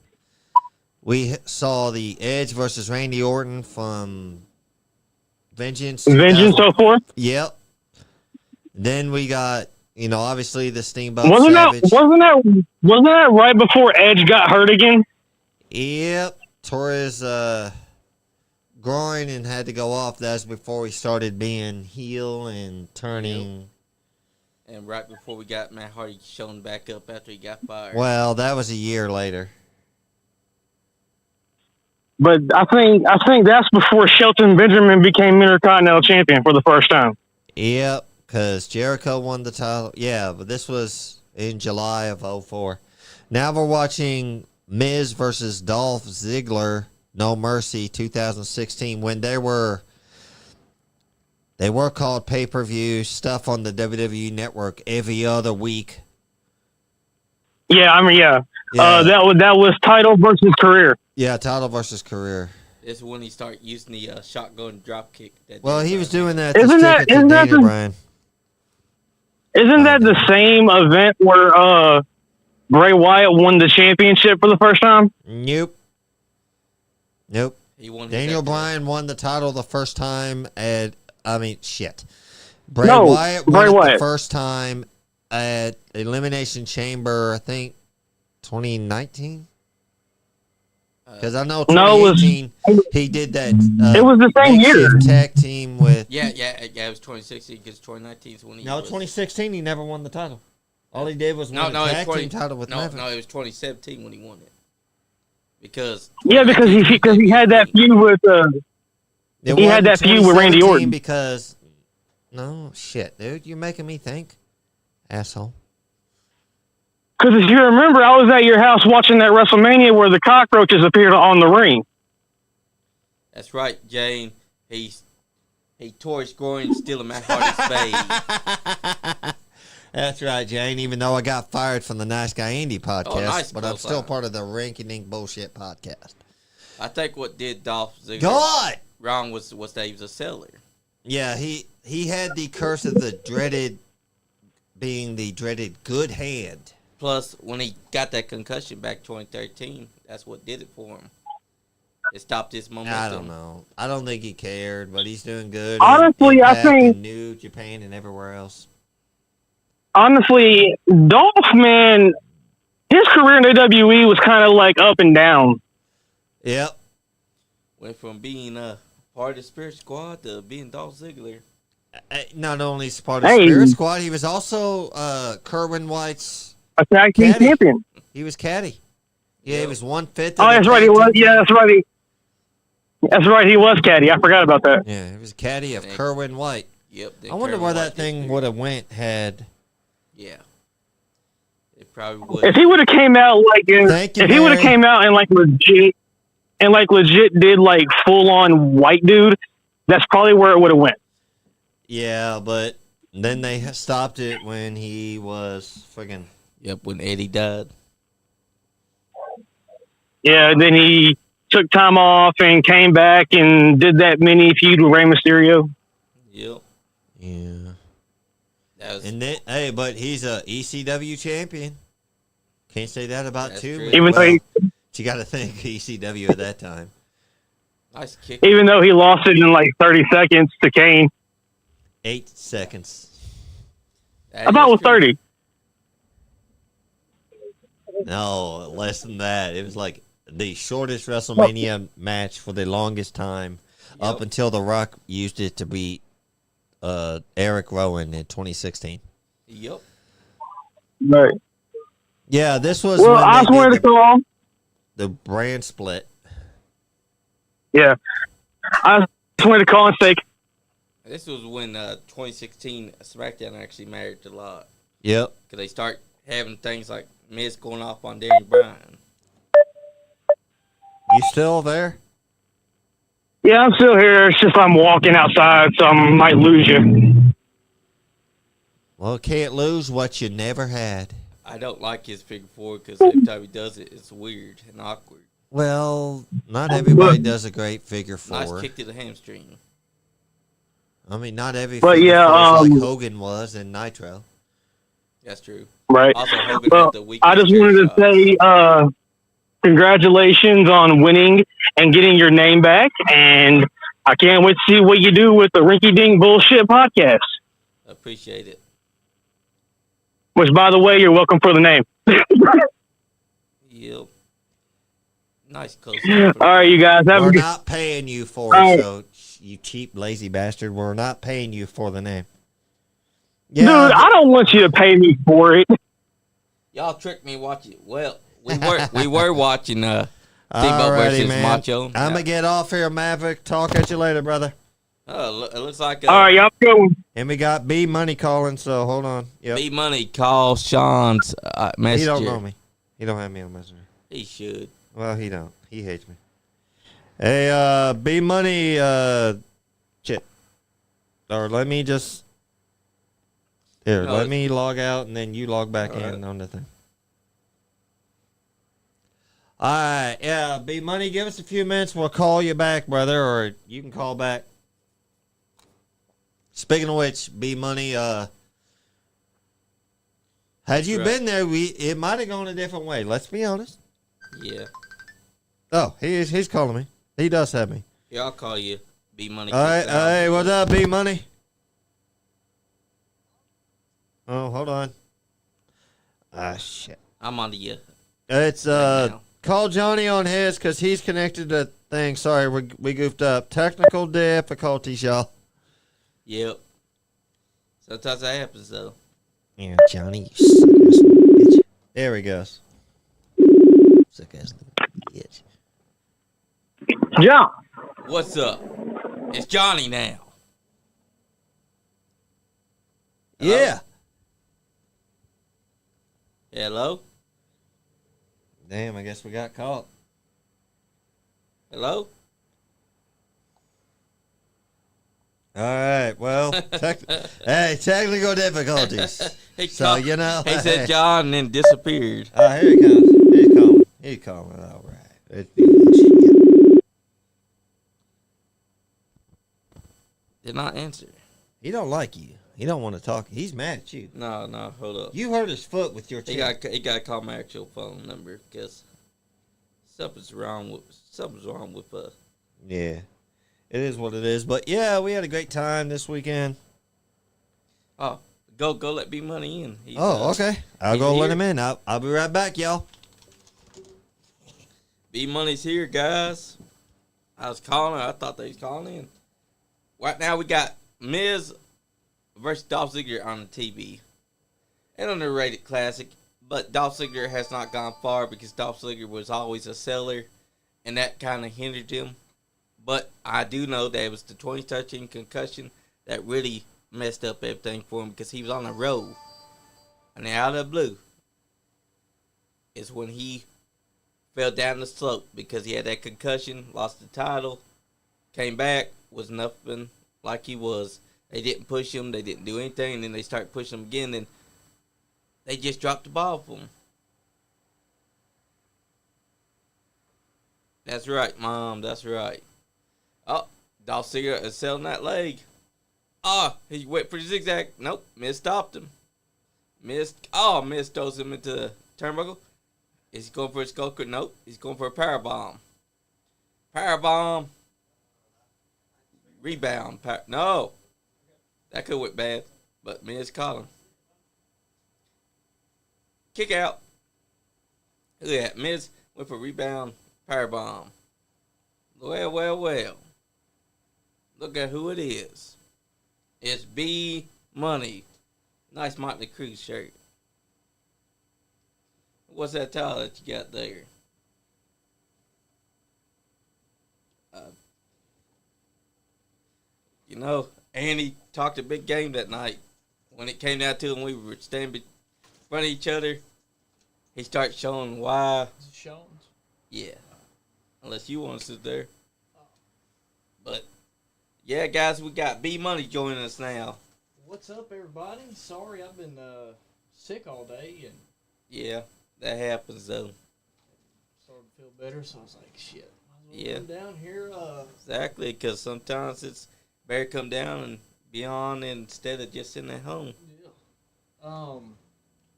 we saw the Edge versus Randy Orton from Vengeance. Vengeance 04? Yep. Then we got, obviously the Steamboat Wasn't Savage. wasn't that right before Edge got hurt again? Yep. Tore his groin and had to go off. That's before he started being heel and turning. Yep. And right before we got Matt Hardy showing back up after he got fired. Well, that was a year later. But I think that's before Shelton Benjamin became Intercontinental Champion for the first time. Yep, because Jericho won the title. Yeah, but this was in July of 04. Now we're watching Miz versus Dolph Ziggler, No Mercy, 2016, when they were called pay-per-view stuff on the WWE Network every other week. Yeah, Yeah. That was title versus career. Yeah, title versus career. This is when he started using the shotgun drop kick. Well, he was doing that. Isn't that Brian? Isn't that the same event where Bray Wyatt won the championship for the first time? Nope. He won. Daniel Bryan won the title the first time Bray No, Wyatt won Bray it Wyatt. the first time at Elimination Chamber, I think 2019. Because I know 2018 he did that. It was the same year. Tag team with. Yeah. It was 2016 because 2019 is when he. No, 2016 he never won the title. All he did was win No, the tag team title with Neville. No, it was 2017 when he won it. Because he had that feud with he had that feud with Randy Orton. Because no shit, dude, you're making me think, asshole. Because if you remember, I was at your house watching that WrestleMania where the cockroaches appeared on the ring. That's right, Jane. He tore his groin stealing Matt Hardy's face. That's right, Jane. Even though I got fired from the Nice Guy Andy podcast, nice but I'm still part of the Rinky Dink bullshit podcast. I think what did Dolph Ziggler wrong was that he was a seller. Yeah, he had the curse of the dreaded good hand. Plus, when he got that concussion back 2013, that's what did it for him. It stopped his momentum. I don't know. I don't think he cared, but he's doing good. Honestly, I think in New Japan and everywhere else. Honestly, Dolph, man, his career in AWE was kind of like up and down. Yep. Went from being a part of the Spirit Squad to being Dolph Ziggler. Not only is part of the Spirit Squad, he was also Kerwin White's a tag team champion. He was caddy. Yeah, he was 1/5. Oh, that's right. He was. Yeah, that's right. That's right. He was caddy. I forgot about that. Yeah, he was caddy of Kerwin White. Yep. I wonder where that thing would have went had. Yeah. It probably would. If he would have came out he would have came out and legit did like full on white dude, that's probably where it would have went. Yeah, but then they stopped it when he was friggin'. Yep, when Eddie died. Yeah, then he took time off and came back and did that mini feud with Rey Mysterio. Yep. Yeah. And then, but he's a ECW champion. Can't say that about too. Even though you got to think ECW at that time. Nice kick. Even though he lost it in like 30 seconds to Kane. 8 seconds. About with 30. No, less than that. It was like the shortest WrestleMania match for the longest time, up until The Rock used it to beat Eric Rowan in 2016. Yep. Right. Yeah, this was when I swear to God, the brand split. Yeah. I swear to call and say. This was when 2016 SmackDown actually mattered a lot. Yep. Because they start having things like Miz going off on Daniel Bryan. You still there? Yeah, I'm still here. It's just I'm walking outside, so I might lose you. Well, can't lose what you never had. I don't like his figure four because every time he does it, it's weird and awkward. Well, not everybody does a great figure Nice four. kick to the hamstring. I mean, not every But figure yeah, four is like Hogan was in Nitro. That's true. right. Also, Hogan Well, had the weakest I just chair wanted to shots. say congratulations on winning and getting your name back, and I can't wait to see what you do with the Rinky Dink Bullshit podcast. Appreciate it. Which, by the way, you're welcome for the name. Yep. Nice close. All right, you guys have We're a good. not paying you for All it, right. so you cheap, lazy bastard. We're not paying you for the name. Dude, I don't want you to pay me for it. Y'all tricked me watching. Well, we were watching Steamboat Alrighty, versus man. Macho. I'm going to get off here, Maverick. Talk at you later, brother. Oh, it looks like All right, y'all go. And we got B Money calling, so hold on. Yep. B Money calls Sean's messenger. He don't know me. He don't have me on Messenger. He should. Well, he don't. He hates me. Hey, B Money, shit. Or let me just... Here, No, let me log out, and then you log back All in right. on the thing. All right, yeah, B Money, give us a few minutes. We'll call you back, brother, or you can call back. Speaking of which, B Money, had you right. been there, it might have gone a different way. Let's be honest. Yeah. Oh, he's calling me. He does have me. Yeah, I'll call you. B Money. All right, hey, what's up, B Money? Oh, hold on. Ah, shit. I'm on to you. It's Right now. call Johnny on his because he's connected to thing. Sorry, we goofed up. Technical difficulties, y'all. Yep. Sometimes that happens though. Yeah, Johnny, you suck ass little bitch. There he goes. Suck ass little bitch. John. What's up? It's Johnny now. Yeah. Hello? Damn, I guess we got caught. Hello? All right. Well, technical difficulties. He So, called- you know, He said John and then disappeared. Oh, here he comes. He's calling. He's calling. All right. Let's do this shit. Did not answer. He don't like you. He don't want to talk. He's mad at you. No, hold up. You hurt his foot with your He chin. got to call my actual phone number because something's wrong with Yeah. It is what it is. But yeah, we had a great time this weekend. Oh, go let B Money in. He's, Okay. I'll he's go let here. him in. I'll be right back, y'all. B Money's here, guys. I was calling. I thought they was calling in. Right now we got Miz versus Dolph Ziggler on the TV. An underrated classic, but Dolph Ziggler has not gone far because Dolph Ziggler was always a seller, and that kind of hindered him. But I do know that it was the 2013 concussion that really messed up everything for him because he was on the road. And then out of the blue is when he fell down the slope because he had that concussion, lost the title, came back, was nothing like he was. They didn't push him, they didn't do anything, and then they started pushing him again, and they just dropped the ball for him. That's right, Mom, that's right. Oh, Dolph Ziggler is selling that leg. Oh, he went for the zigzag. Nope, Miz stopped him. Miz throws him into the turnbuckle. Is he going for a skull? Nope, he's going for a powerbomb. Powerbomb. Rebound. No. That could have went bad, but Miz caught him. Kick out. Look at that. Miz went for rebound. Powerbomb. Well. Look at who it is. It's B Money. Nice Motley Crue shirt. What's that towel that you got there? You know, Andy talked a big game that night. When it came down to it, and we were standing in front of each other, he started showing why. Is it Shones? Yeah. Unless you want to sit there. But, yeah, guys, we got B Money joining us now. What's up, everybody? Sorry, I've been sick all day and Yeah, that happens though. started to feel better, so I was like, shit, might as well Yeah. come down here. Exactly, because sometimes it's better to come down and be on instead of just sitting at home. Yeah.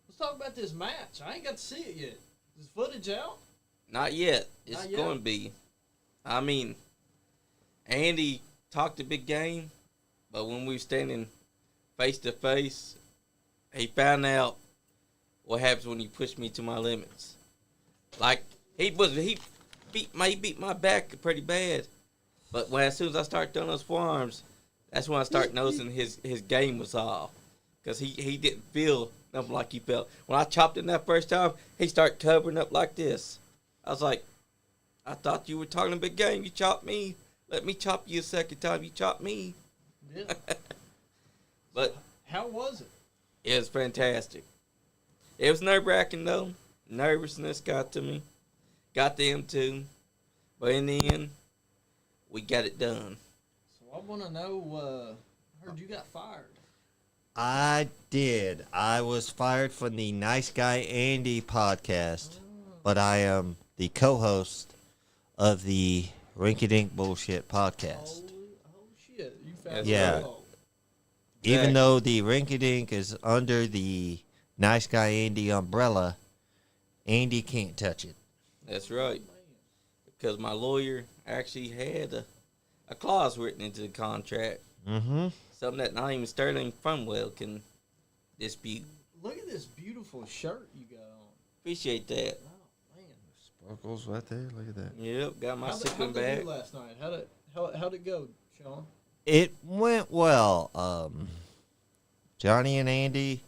Let's talk about this match. I ain't got to see it yet. Is footage out? Not yet. It's Not yet? going to be. I mean, Andy talked a big game, but when we were standing face to face, he found out what happens when you push me to my limits. Like he beat my back pretty bad, but as soon as I start throwing those forearms, that's when I start noticing his game was off, because he didn't feel nothing like he felt when I chopped him that first time. He started covering up like this. I was like, I thought you were talking a big game. You chopped me. Let me chop you a second time. You chopped me. Yeah. But How was it? it was fantastic. It was nerve-wracking, though. Nervousness got to me. Got to him, too. But in the end, we got it done. So I want to know, I heard you got fired. I did. I was fired from the Nice Guy Andy podcast, but I am the co-host of the Rinky Dink Bullshit podcast. Oh shit. You found Yeah. it all. Even though the Rinky Dink is under the Nice Guy Andy umbrella, Andy can't touch it. That's right. Because my lawyer actually had a clause written into the contract. Mm-hmm. Something that not even Sterling Funwell can dispute. Look at this beautiful shirt you got on. Appreciate that. Oh, man. Sparkles right there. Look at that. Yep, got my How'd second they bag. do last night? How'd it go, Sean? It went well. Johnny and Andy,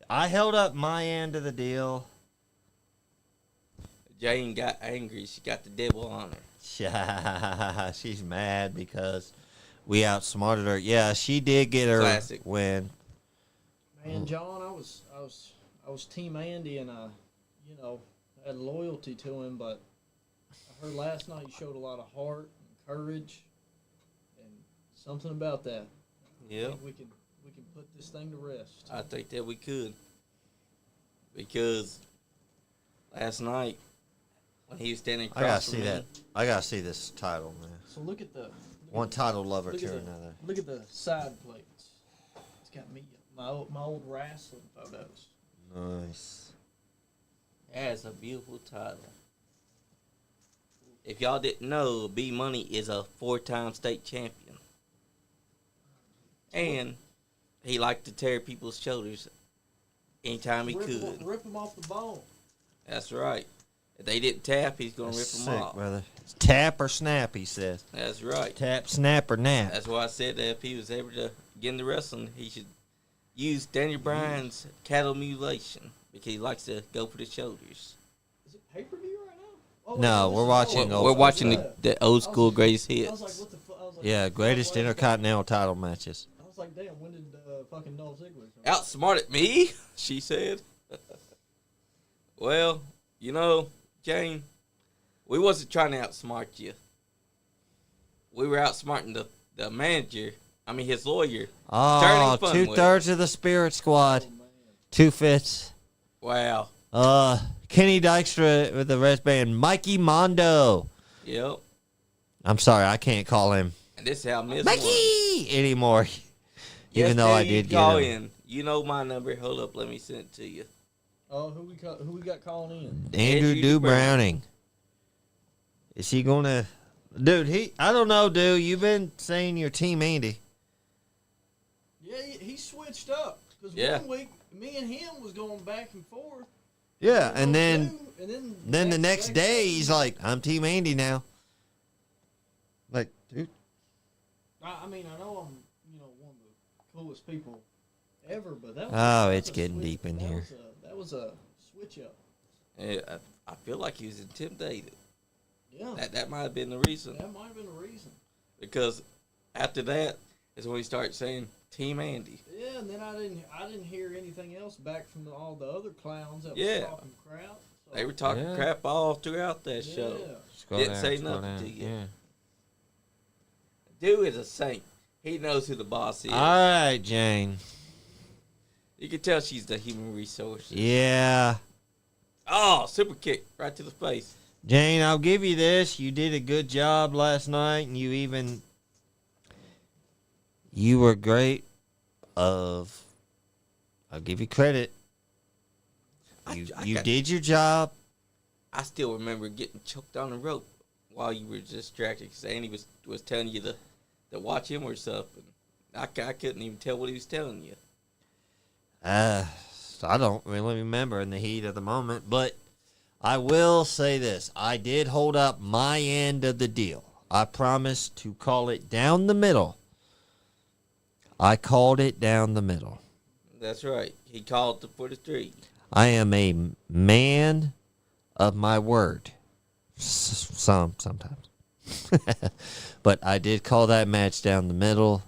I held up my end of the deal. Jane got angry. She got the devil on her. She's mad because we outsmarted her. Yeah, she did get her Classic. win. Man, John, I was Team Andy, and I had loyalty to him, but I heard last night he showed a lot of heart and courage, and something about that. I Yep. think we can put this thing to rest. I think that we could. Because last night, when he was standing I gotta across from see me, that. I gotta see this title, man. So look at the One title lover look to at the, another. Look at the side plates. It's got me my old wrestling photos. Nice. that's a beautiful title. If y'all didn't know, B Money is a 4-time state champion. And he liked to tear people's shoulders anytime he could. Rip them off the bone. That's right. If they didn't tap, he's going to rip That's them sick, off. brother. It's tap or snap, he says. That's right. Tap, snap, or nap. That's why I said that if he was ever to get into wrestling, he should use Daniel Bryan's cattle mutilation, because he likes to go for the shoulders. Is it pay-per-view right now? Oh, No, this we're is watching old. We're old- watching Yeah. the old school greatest I hits. was like, what the fuck? Yeah, greatest intercontinental title matches. I was like, damn, when did fucking Dolph Ziggler come? Outsmarted me, she said. Well, Jane, we wasn't trying to outsmart you. We were outsmarting the manager. I mean, his lawyer. Oh, Sterling Funwell. 2/3 of the Spirit Squad. Oh, man. 2/5. Wow. Kenny Dykstra with the wristband. Mikey Mondo. Yep. I'm sorry, I can't call him And this is how Miz won. Mikey anymore. Yes, Even though I man, you did call get him. in. You know my number. Hold up, let me send it to you. Oh, who we got calling in? Andrew Andrew Do Browning. Browning. Is he gonna, dude? I don't know, dude. You've been saying your team, Andy. Yeah, he switched up because Yeah. 1 week me and him was going back and forth. Yeah, and then And then the next day he's like, "I'm Team Andy now." Like, dude. I mean, I know I'm one of the coolest people ever, but that was, Oh, that it's was a getting switch- deep in that here. was that was a switch up. Yeah, I feel like he was intimidated. Yeah, That might have been the reason. that might have been a reason. Because after that is when he started saying Team Andy. Yeah, and then I didn't hear anything else back from all the other clowns that Yeah. was talking crap. So, They were talking Yeah. crap all throughout that show. Yeah. Scroll Didn't down, say scroll nothing down. to you. Yeah. Dude is a saint. He knows who the boss is. All right, Jane. You can tell she's the human resource. Yeah. Oh, super kick right to the face. Jane, I'll give you this. You did a good job last night, and you were great. I'll give you credit. You did your job. I still remember getting choked on the rope while you were distracted because Andy was telling you to watch him or something. I couldn't even tell what he was telling you. I don't really remember in the heat of the moment, but I will say this. I did hold up my end of the deal. I promised to call it down the middle. I called it down the middle. That's right. He called for the 3. I am a man of my word. Sometimes. But I did call that match down the middle.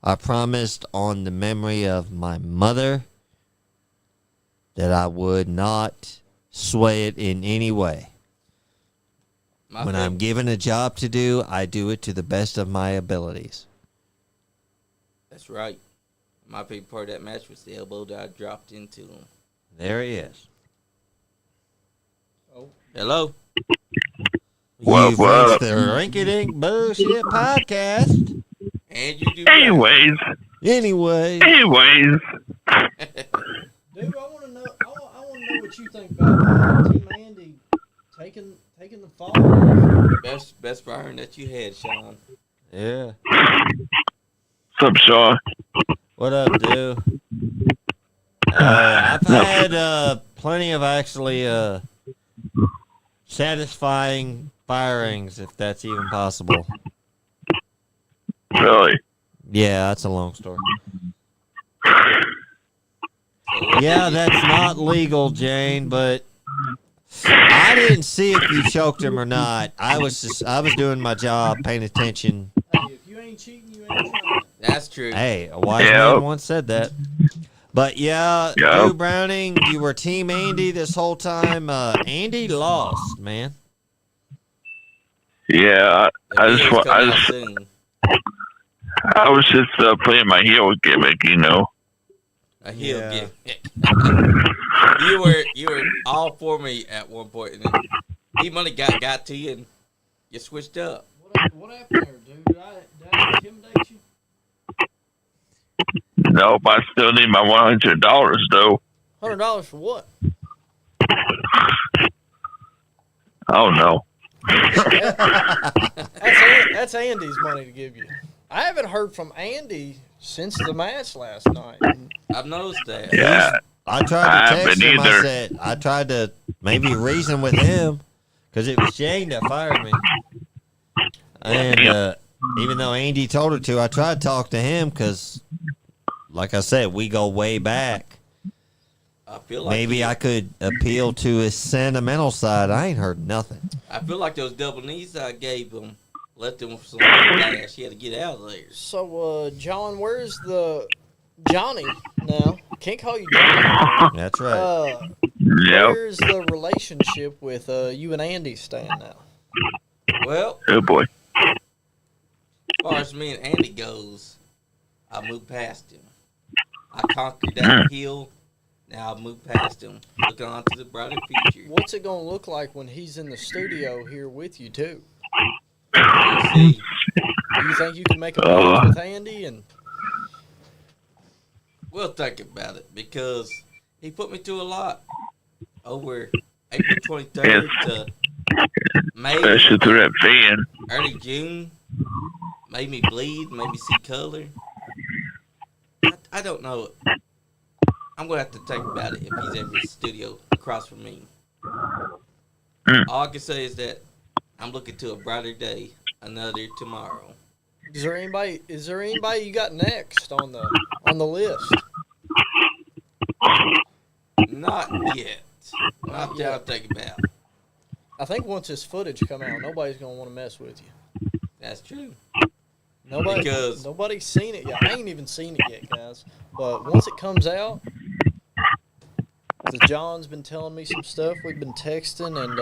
I promised on the memory of my mother that I would not sway it in any way. When I'm given a job to do, I do it to the best of my abilities. That's right. My favorite part of that match was the elbow that I dropped into him. There he is. Oh, Hello? You've reached the Rinky Dink Bullshit Podcast. And you do Anyways, Anyway. dude, I want to know. I want to know what you think about Team Andy taking the fall. best firing that you had, Sean. Yeah. what's up, Shaw? What up, dude? I've had plenty of actually satisfying firings, if that's even possible. Really? Yeah, that's a long story. Yeah, that's not legal, Jane, but I didn't see if you choked him or not. I was doing my job, paying attention. Hey, if you ain't cheating, you ain't trying. That's true. Hey, a wise man once said that. But yeah, you Browning, you were Team Andy this whole time. Andy lost, man. Yeah, I was just playing my heel gimmick, you know. A heel Yeah. gimmick. you were all for me at one point, and then he money got to you, and you switched up. What happened there, dude? Did I intimidate you? Nope, I still need my $100 though. $100 for what? Oh no. That's Andy's money to give you. I haven't heard from Andy since the match last night. I've noticed that. Yeah. I tried to text him. either. I tried to maybe reason with him because it was Jane that fired me. And even though Andy told her to, I tried to talk to him because, like I said, we go way back. I feel like Maybe I could appeal to his sentimental side. I ain't heard nothing. I feel like those double knees I gave him left him with some dash. He had to get out of there. So, John, where's the Johnny now? Can't call you Johnny. That's right. Yep. Where's the relationship with you and Andy stand now? Well, Oh boy. as far as me and Andy goes, I moved past him. I conquered that hill. Now I've moved past him, looking on to the brighter future. What's it gonna look like when he's in the studio here with you too? We'll see. Do you think you can make a match with Andy? And We'll think about it because he put me through a lot over April 23rd to May, Especially through that fan. early June. Made me bleed, made me see color. I don't know. I'm going to have to think about it if he's ever in the studio across from me. All I can say is that I'm looking to a brighter day, another tomorrow. is there anybody you got next on the list? Not yet. Not that I'm thinking about. I think once this footage come out, nobody's gonna want to mess with you. That's true. Nobody's seen it yet. I ain't even seen it yet, guys. But once it comes out, John's been telling me some stuff. We've been texting, and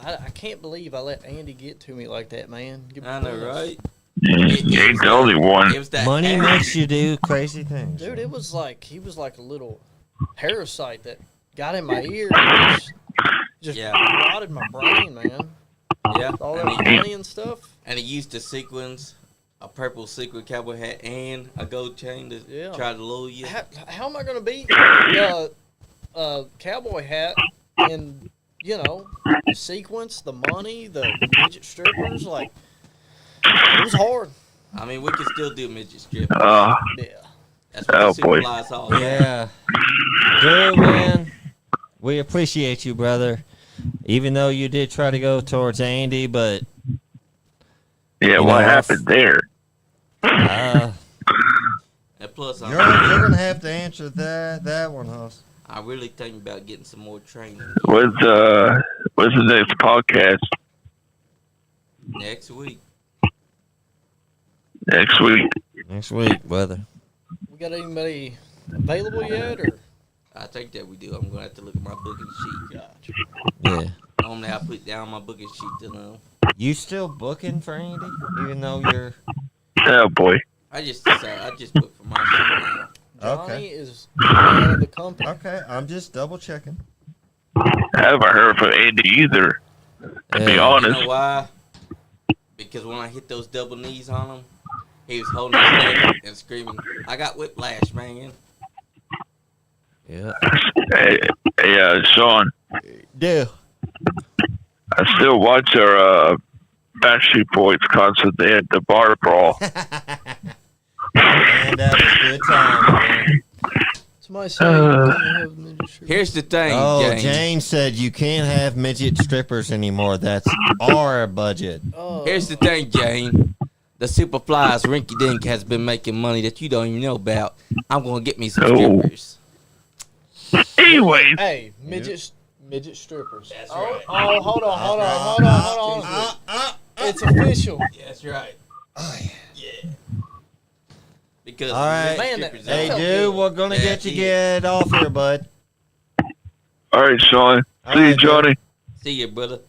I can't believe I let Andy get to me like that, man. I know, right? You ain't the only one. It was that Money hair. makes you do crazy things. Dude, it was like he was like a little parasite that got in my ear and just Yeah. rotted my brain, man. Yeah. All that And he, money and stuff. and he used the sequins, a purple sequin cowboy hat, and a gold chain to Yeah. try to lure you. How am I going to beat a cowboy hat and, you know, the sequence, the money, the midget strippers? Like, it was hard. I mean, we could still do midget strip. Uh, Yeah. That's what Oh, the boy. SuperFly is all about. Yeah. Dude, man, we appreciate you, brother. Even though you did try to go towards Andy, but yeah, You what know, happened there? uh, And plus, you're going to have to answer that one, Hoss. I'm really thinking about getting some more training What's the next podcast next week. next week? Next week, brother. We got anybody available yet? Or I think that we do. I'm going to have to look at my booking sheet. gotcha. Yeah. Normally, I put down my booking sheet to them. You still booking for Andy, even though you're... Oh boy. I just decided I just book for my shit now. Johnny Okay. is out of the company. Okay, I'm just double checking. I haven't heard from Andy either. To be Yeah. You honest. know why? Because when I hit those double knees on him, he was holding his neck and screaming, "I got whiplash, man." Yeah. Hey, Sean, Do. I still watch our Backstreet Boys concert. They had the bar brawl. And that was a good time, man. Somebody said you couldn't have midget strippers. Here's the thing, Oh, James. Jane said you can't have midget strippers anymore. That's our budget. Oh, Here's the thing, Jane. The SuperFly's Rinky Dink has been making money that you don't even know about. I'm gonna get me some Oh. strippers. Anyways, hey, midget strippers. That's oh, right. oh, hold on. It's official. Yeah, that's right. Yeah. Because All right. Man, strippers that Hey, felt dude, good. we're going to Yeah, get you yeah. get off here, bud. all right, Sean. All See you, right, Johnny. See you, brother.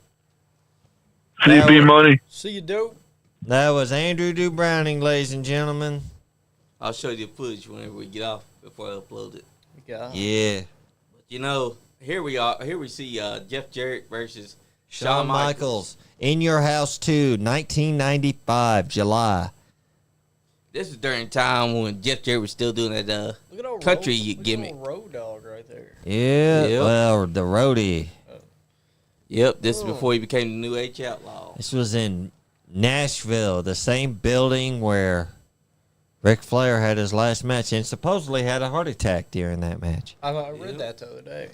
See you, Now- B Money. See you, dope. That was Andrew Du Browning, ladies and gentlemen. I'll show you the footage whenever we get off before I upload it. Yeah. Yeah. You know, here we are. Here we see Jeff Jarrett versus Shawn Michaels. In Your House 2, 1995, July. This is during the time when Jeff Jarrett was still doing that. Look at old Country road, look at gimmick. old road dog right there. Yeah, Yep. well, the roadie. Yep, this is Oh. before he became the New Age Outlaw. This was in Nashville, the same building where Ric Flair had his last match and supposedly had a heart attack during that match. I read Yep. that the other day.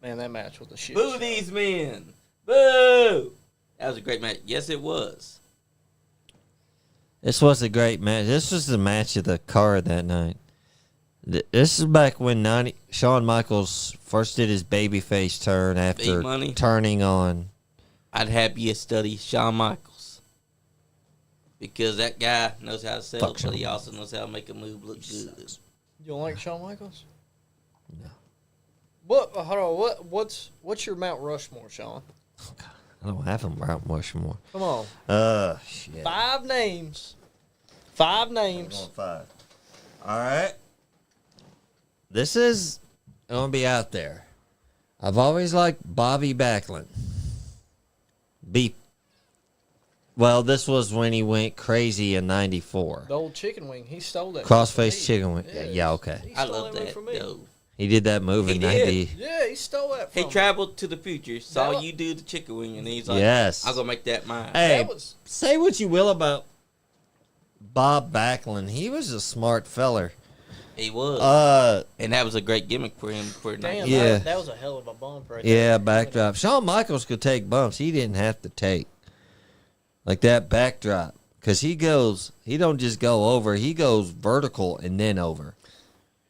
Man, that match was a shit. Boo show. these men! Boo! That was a great match. Yes, it was. This was a great match. This was the match of the card that night. This is back when Shawn Michaels first did his babyface turn after Big Money. turning on. I'd have you study Shawn Michaels. Because that guy knows how to sell, Fuck but Shawn he also knows how to make a move look good. You don't like Shawn Michaels? No. What? Hold on. What's your Mount Rushmore, Sean? I don't have him Mount Rushmore. Come on. Shit. 5 names. 5 names. 5. All right. This is going to be out there. I've always liked Bobby Backlund. Well, this was when he went crazy in '94. The old chicken wing. He stole that. Crossface from me. chicken wing. Yeah, okay. He I stole love move that, from me. though. He did that move He in did. 90. Yeah, he stole that from He me. traveled to the future, saw That- you do the chicken wing, and he's like, Yes. I'm going to make that mine. Hey, That was say what you will about Bob Backlund. He was a smart feller. He was. And that was a great gimmick for him. damn. Yeah. That was a hell of a bump right Yeah, there. backdrop. Shawn Michaels could take bumps. He didn't have to take like that backdrop because he don't just go over. He goes vertical and then over.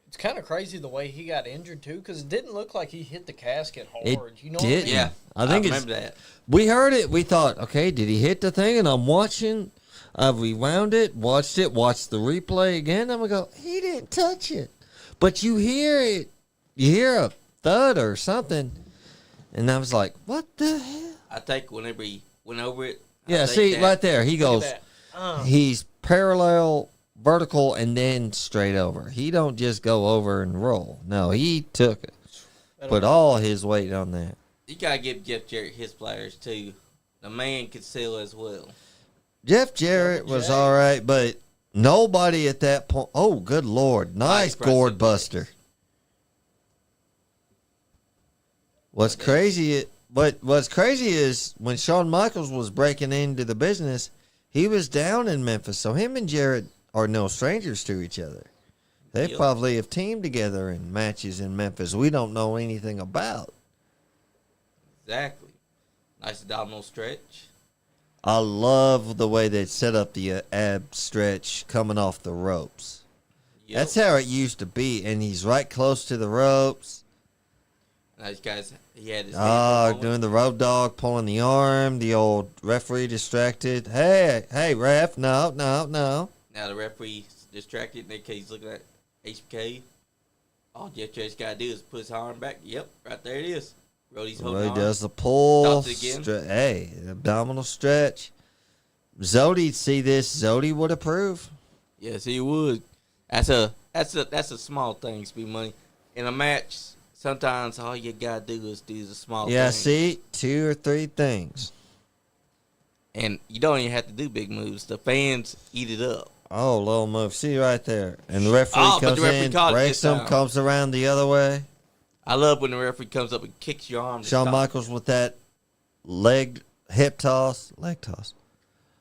It's kind of crazy the way he got injured too, because it didn't look like he hit the casket hard. It you know didn't. what I mean? Yeah. I think it's. remember that. We heard it. We thought, okay, did he hit the thing? And I'm watching. I've rewound it, watched the replay again. I'm gonna go. He didn't touch it, but you hear it. You hear a thud or something, and I was like, what the hell? I think whenever he went over it, Yeah, take see, that. right there. He Look goes, at that. he's parallel, vertical, and then straight over. He don't just go over and roll. No, he took it. Put all his weight on that. You gotta give Jeff Jarrett his players too. The man could sell as well. Jeff Jarrett was J. all right, but nobody at that point. Oh, good Lord. Nice gourd buster. What's crazy is when Shawn Michaels was breaking into the business, he was down in Memphis. So him and Jarrett are no strangers to each other. They Yep. probably have teamed together in matches in Memphis we don't know anything about. Exactly. Nice abdominal stretch. I love the way they set up the ab stretch coming off the ropes. Yep. That's how it used to be, and he's right close to the ropes. Nice guys. He had his Doing the road dog, pulling the arm, the old referee distracted. Hey, ref, no. Now the referee's distracted. He's looking at HBK. All Jeff Jarrett's got to do is put his arm back. Yep, right there it is. Roddy's holding He on. does the pull. Stops it again. Hey, abdominal stretch. Zody'd see this. Zody would approve. Yes, he would. That's a small thing, Speed Money. In a match, sometimes all you gotta do is do the small Yeah, things. see, 2 or 3 things. And you don't even have to do big moves. The fans eat it up. Oh, little move. See right there. And the referee Oh, but comes the referee in, called it breaks this him, time. comes around the other way. I love when the referee comes up and kicks your arm. To Shawn stop. Michaels with that leg toss.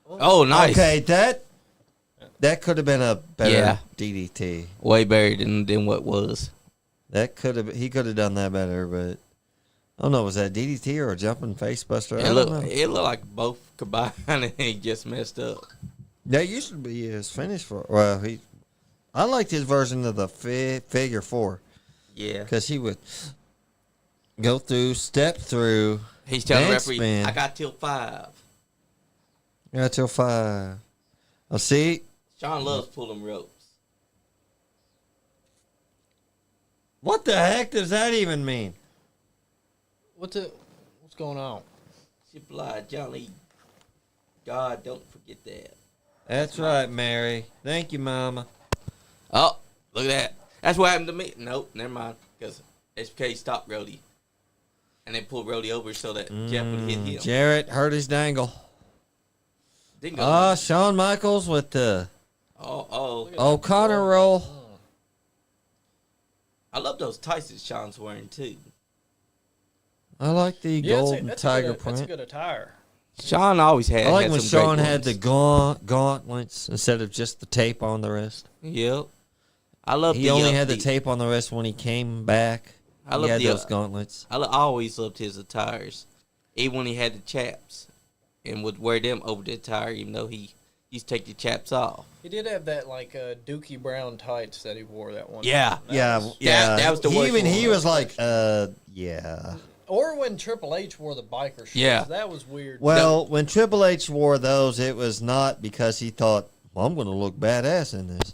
Oh, nice. Okay, that could have been a better Yeah. DDT. Way better than what was. He could have done that better, but I don't know. Was that DDT or a jumping face buster? I It don't looked, know. it looked like both combined, and he just messed up. That used to be his finish for. Well, I liked his version of the figure 4 Yeah. because he would go through, step through. He's telling the Dance referee, spin. I got till 5. Yeah, till 5. Oh, see, Shawn loves pulling ropes. what the heck does that even mean? What's going on? SuperFly, Johnny. God, don't forget that. That's right, Mary. Thank you, Mama. Oh, look at that. That's what happened to me. Nope, never mind. Because HBK stopped Roddy. And they pulled Roddy over so that Jeff would hit him. Jarrett hurt his dangle. Didn't go. Shawn Michaels with the Oh. O'Connor roll. I love those tights that Shawn's wearing, too. I like the gold and tiger That's a print. good attire. Shawn always had. I like had when some great Shawn had the ones. gauntlets instead of just the tape on the wrist. Yep. I love He only had the tape on the wrist when he came back. I He love had the, those gauntlets. I always loved his attires. Even when he had the chaps. And would wear them over the attire, even though he used to take the chaps off. He did have that Dookie Brown tights that he wore that one. Yeah. time. That was- That was the worst He one. was like, yeah. Or when Triple H wore the biker shorts. Yeah. That was weird. Well, when Triple H wore those, it was not because he thought, well, I'm going to look badass in this.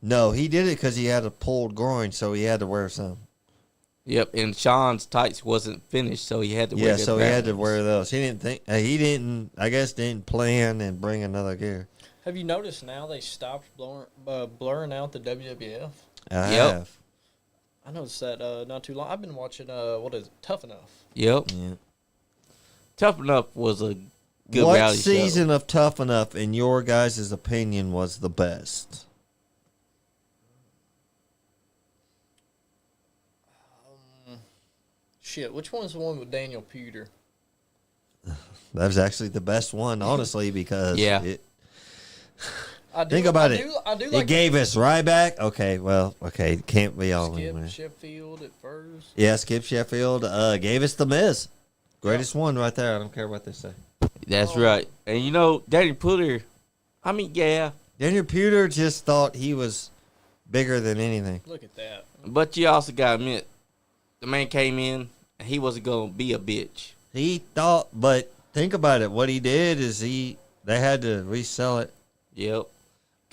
No, he did it because he had a pulled groin, so he had to wear some. Yep, and Shawn's tights wasn't finished, so he had to wear Yeah, the so he had to brown wear ones. those. I guess didn't plan and bring another gear. Have you noticed now they stopped blurring out the WWF? I Yep. have. I noticed that not too long. I've been watching, Tough Enough. Yep. Yeah. Tough Enough was a good What reality season show. of Tough Enough, in your guys' opinion, was the best? Shit, which one's the one with Daniel Pewter? That was actually the best one, honestly, because Yeah. Think about it. I do It like gave us Ryback. Okay, can't be all Skip in. Sheffield at first. Yeah, Skip Sheffield gave us the Miz. Greatest one right there. I don't care what they say. That's right. And you know, Danny Putter, I mean, yeah, Daniel Pewter just thought he was bigger than anything. Look at that. but you also got to admit, the man came in and he wasn't going to be a bitch. He thought, but think about it. What he did is they had to resell it. Yep.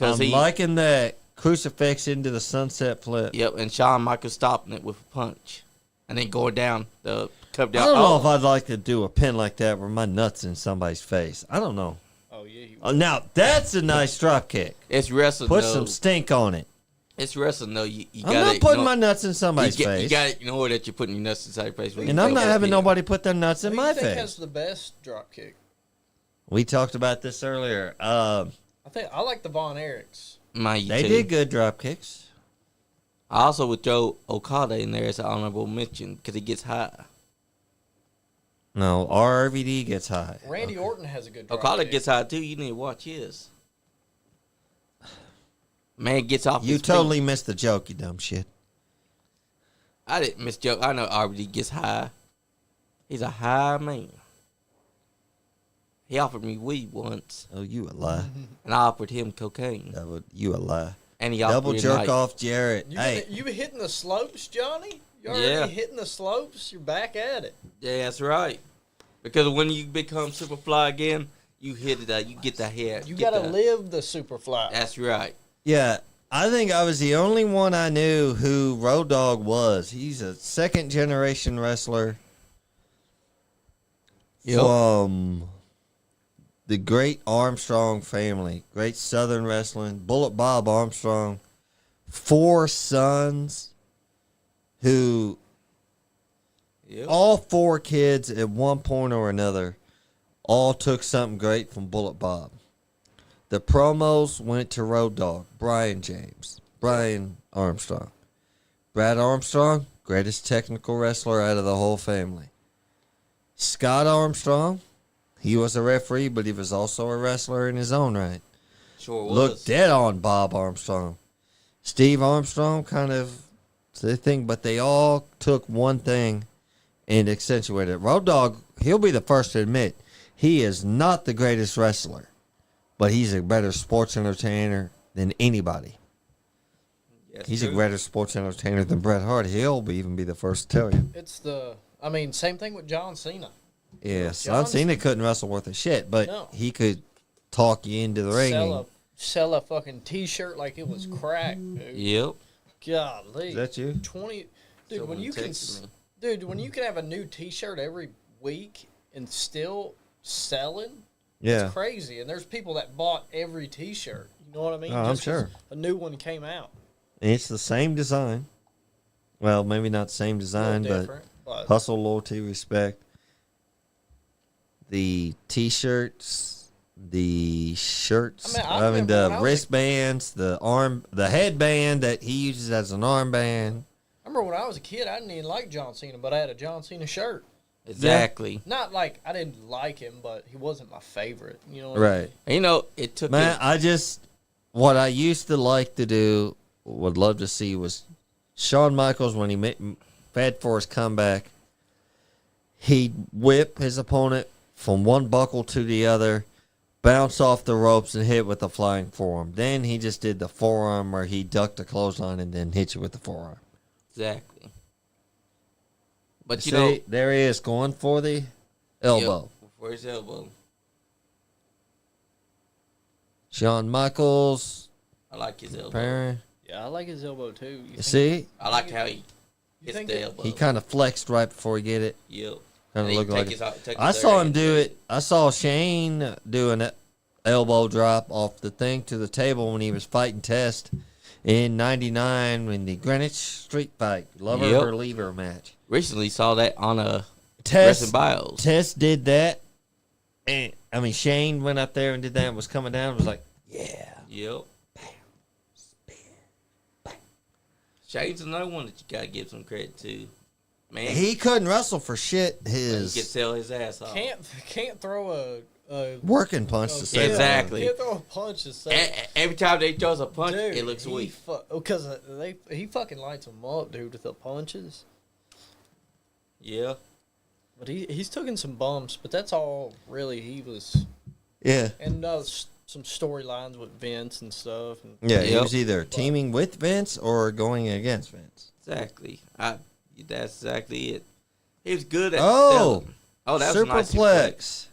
I'm liking that crucifix into the sunset flip. Yep, and Shawn Michaels stopping it with a punch. And then going down the Come I down. don't know if I'd like to do a pin like that where my nuts in somebody's face. I don't know. Oh yeah. Now that's a nice drop kick. It's wrestling. Put though. some stink on it. It's wrestling though. You I'm gotta not putting ignore, my nuts in somebody's you face. got to ignore that you're putting your nuts inside your face. when And you I'm take not that having pin. nobody put their nuts in Who my do you think face. has the best drop kick? We talked about this earlier. I think I like the Von Erichs. They did good drop kicks. I also would throw Okada in there as an honorable mention because he gets high. No, RVD gets high. Randy Orton has a good drop Okada kick. gets high too. You need to watch his. Man gets off. You his totally feet. missed the joke, you dumb shit. I didn't miss joke. I know RVD gets high. He's a high man. He offered me weed once, Oh, you a lie. and I offered him cocaine. You a lie. And he offered Double me a jerk night. off, Jarrett. Hey, You been hitting the slopes, Johnny? You already Yeah. hitting the slopes? You're back at it. Yeah, that's right. Because when you become Superfly again, you hit it. You get the head. You get got to the- live the Superfly. That's right. yeah, I think I was the only one I knew who Road Dogg was. He's a second generation wrestler Yep. from the great Armstrong family, great Southern wrestling. Bullet Bob Armstrong, 4 sons who Yep. all 4 kids at one point or another all took something great from Bullet Bob. The promos went to Road Dogg, Brian James, Brian Armstrong. Brad Armstrong, greatest technical wrestler out of the whole family. Scott Armstrong, he was a referee, but he was also a wrestler in his own right. Sure was. Look dead on Bob Armstrong. Steve Armstrong, kind of the thing, but they all took one thing and accentuated it. Road Dogg, he'll be the first to admit, he is not the greatest wrestler, but he's a better sports entertainer than anybody. Yes, He's a true. greater sports entertainer than Bret Hart. He'll even be the first to tell you. Same thing with John Cena. Yes, John John Cena couldn't wrestle worth a shit, but No. he could talk you into the ring. Sell a fucking T-shirt like it was crack, dude. Yep. Golly. Is that you? 20, dude. Someone When you can, texted me. dude, when you can have a new T-shirt every week and still selling, Yeah. it's crazy. And there's people that bought every T-shirt. You know what I mean? Oh, I'm 'cause sure. a new one came out. And it's the same design. Well, maybe not the same A design, little but different, but hustle, loyalty, respect. The T-shirts, the shirts, I mean, I I mean remember when the I was a- wristbands, the headband that he uses as an armband. I remember when I was a kid, I didn't even like John Cena, but I had a John Cena shirt. Exactly. Not like I didn't like him, but he wasn't my favorite. You know what I Right. mean? And, you know, it took Man, it. what I used to like to do, would love to see was Shawn Michaels when he fed for his comeback. He'd whip his opponent from one buckle to the other, bounce off the ropes and hit with a flying forearm. Then he just did the forearm where he ducked the clothesline and then hit you with the forearm. Exactly. But, you See, know. there he is going for the elbow. Yep, for his elbow. Shawn Michaels, I like his elbow. Perry. Yeah, I like his elbow too. You see, I like how he You hits think the it- elbow. he kind of flexed right before he get it. Yep. Kind And of he looked like take it. his- take I his saw air him and do twist it. I saw Shane do an elbow drop off the thing to the table when he was fighting Test in '99 in the Greenwich Street fight, lover Yep. or lever match. Recently saw that on a Wrestling Test Bios. Test did that, and I mean Shane went up there and did that. And was coming down. And was like, yeah. Yep. Shane's another one that you gotta give some credit to. Man, He couldn't wrestle for shit. he can His sell his ass off. Can't throw a working punch to save him. Exactly. Can't throw a punch to save. Every time they throws a punch, Dude, it looks weak. Because he fucking lights them up, dude, with the punches. Yeah. But he's taken some bumps, but that's all really he was. Yeah. And some storylines with Vince and stuff. And Yeah, he Yep. was either teaming with Vince or going against Vince. Exactly. That's exactly it. He was good at Oh! selling. Oh, that was a nice suplex. Superplex.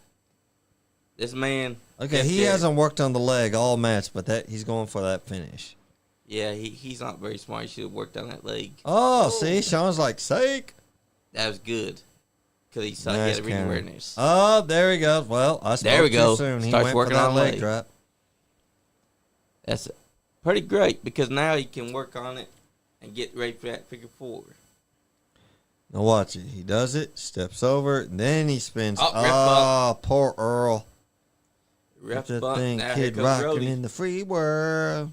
This man. Okay, that's he it. hasn't worked on the leg all match, but he's going for that finish. Yeah, he's not very smart. He should have worked on that leg. Oh, see, Sean's like, sake. That was good. because he saw Nice he had a ring counter. awareness. Oh, there he goes. Well, I spoke There we too go. soon. He Starts went working for that on leg leg. drop. That's pretty great because now he can work on it and get ready for that figure 4. Now watch it. He does it, steps over, and then he spins. Oh, ref Oh, poor Earl. Ref That bump. thing, Now here kid comes rocking Rhodey. in the free world.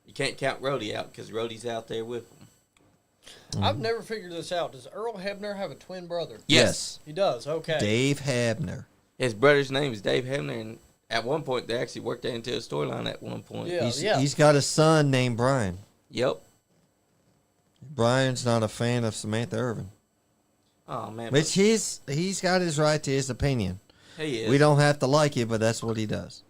You can't count Rhodey out because Rhodey's out there with him. I've never figured this out. Does Earl Hebner have a twin brother? Yes. He does. Okay. Dave Habner. His brother's name is Dave Hebner, and at one point they actually worked that into a storyline. At one point, Yeah. He's got a son named Brian. Yep. Brian's not a fan of Samantha Irvin. Oh man, Which he's got his right to his opinion. he is. We don't have to like it, but that's what he does.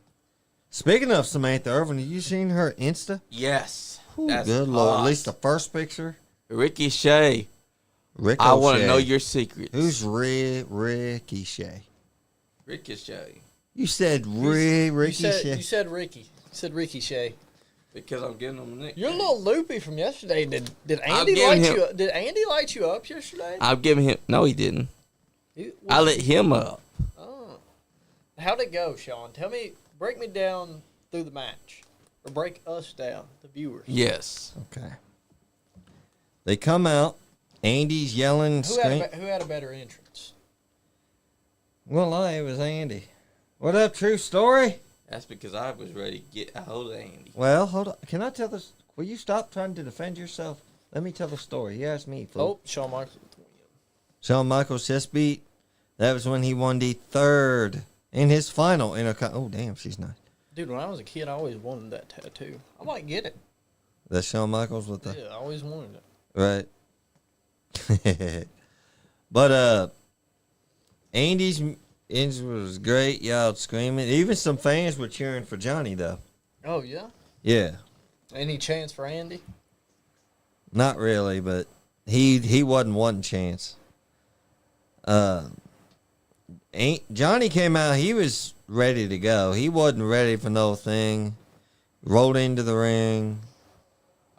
Speaking of Samantha Irvin, have you seen her Insta? Yes. Ooh, That's good Lord. hot. At least the first picture. Ricky Shea. Rick I want to O'Shea. know your secrets. Who's Ricky Shea? Ricky Shea? You said Ricky Shea. You said Ricky. You said Ricky Shea. Because I'm giving him a nickname. You're a little loopy from yesterday. Did I'm Andy giving light him- you up? Did Andy light you up yesterday? I'm giving him. No, he didn't. I lit him up. Oh. How'd it go, Sean? Tell me. Break me down through the match, or break us down, the viewers. Yes. Okay. They come out. Andy's yelling, Who screaming. had a better entrance? Well, it was Andy. What up, True Story? That's because I was ready to get a hold of Andy. Well, hold on. Can I tell this? Will you stop trying to defend yourself? Let me tell the story. He asked me. Fool. Oh, Shawn Michaels. Shawn Michaels just beat. That was when he won the third in his final Oh, damn, she's nice. Dude, when I was a kid, I always wanted that tattoo. I might get it. That's Shawn Michaels with the Yeah, I always wanted it. right. But Andy's entrance was great. Y'all screaming. Even some fans were cheering for Johnny though. Oh yeah. Yeah, Any chance for Andy? not really, but he wasn't one chance. Johnny came out. He was ready to go. He wasn't ready for no thing. Rolled into the ring.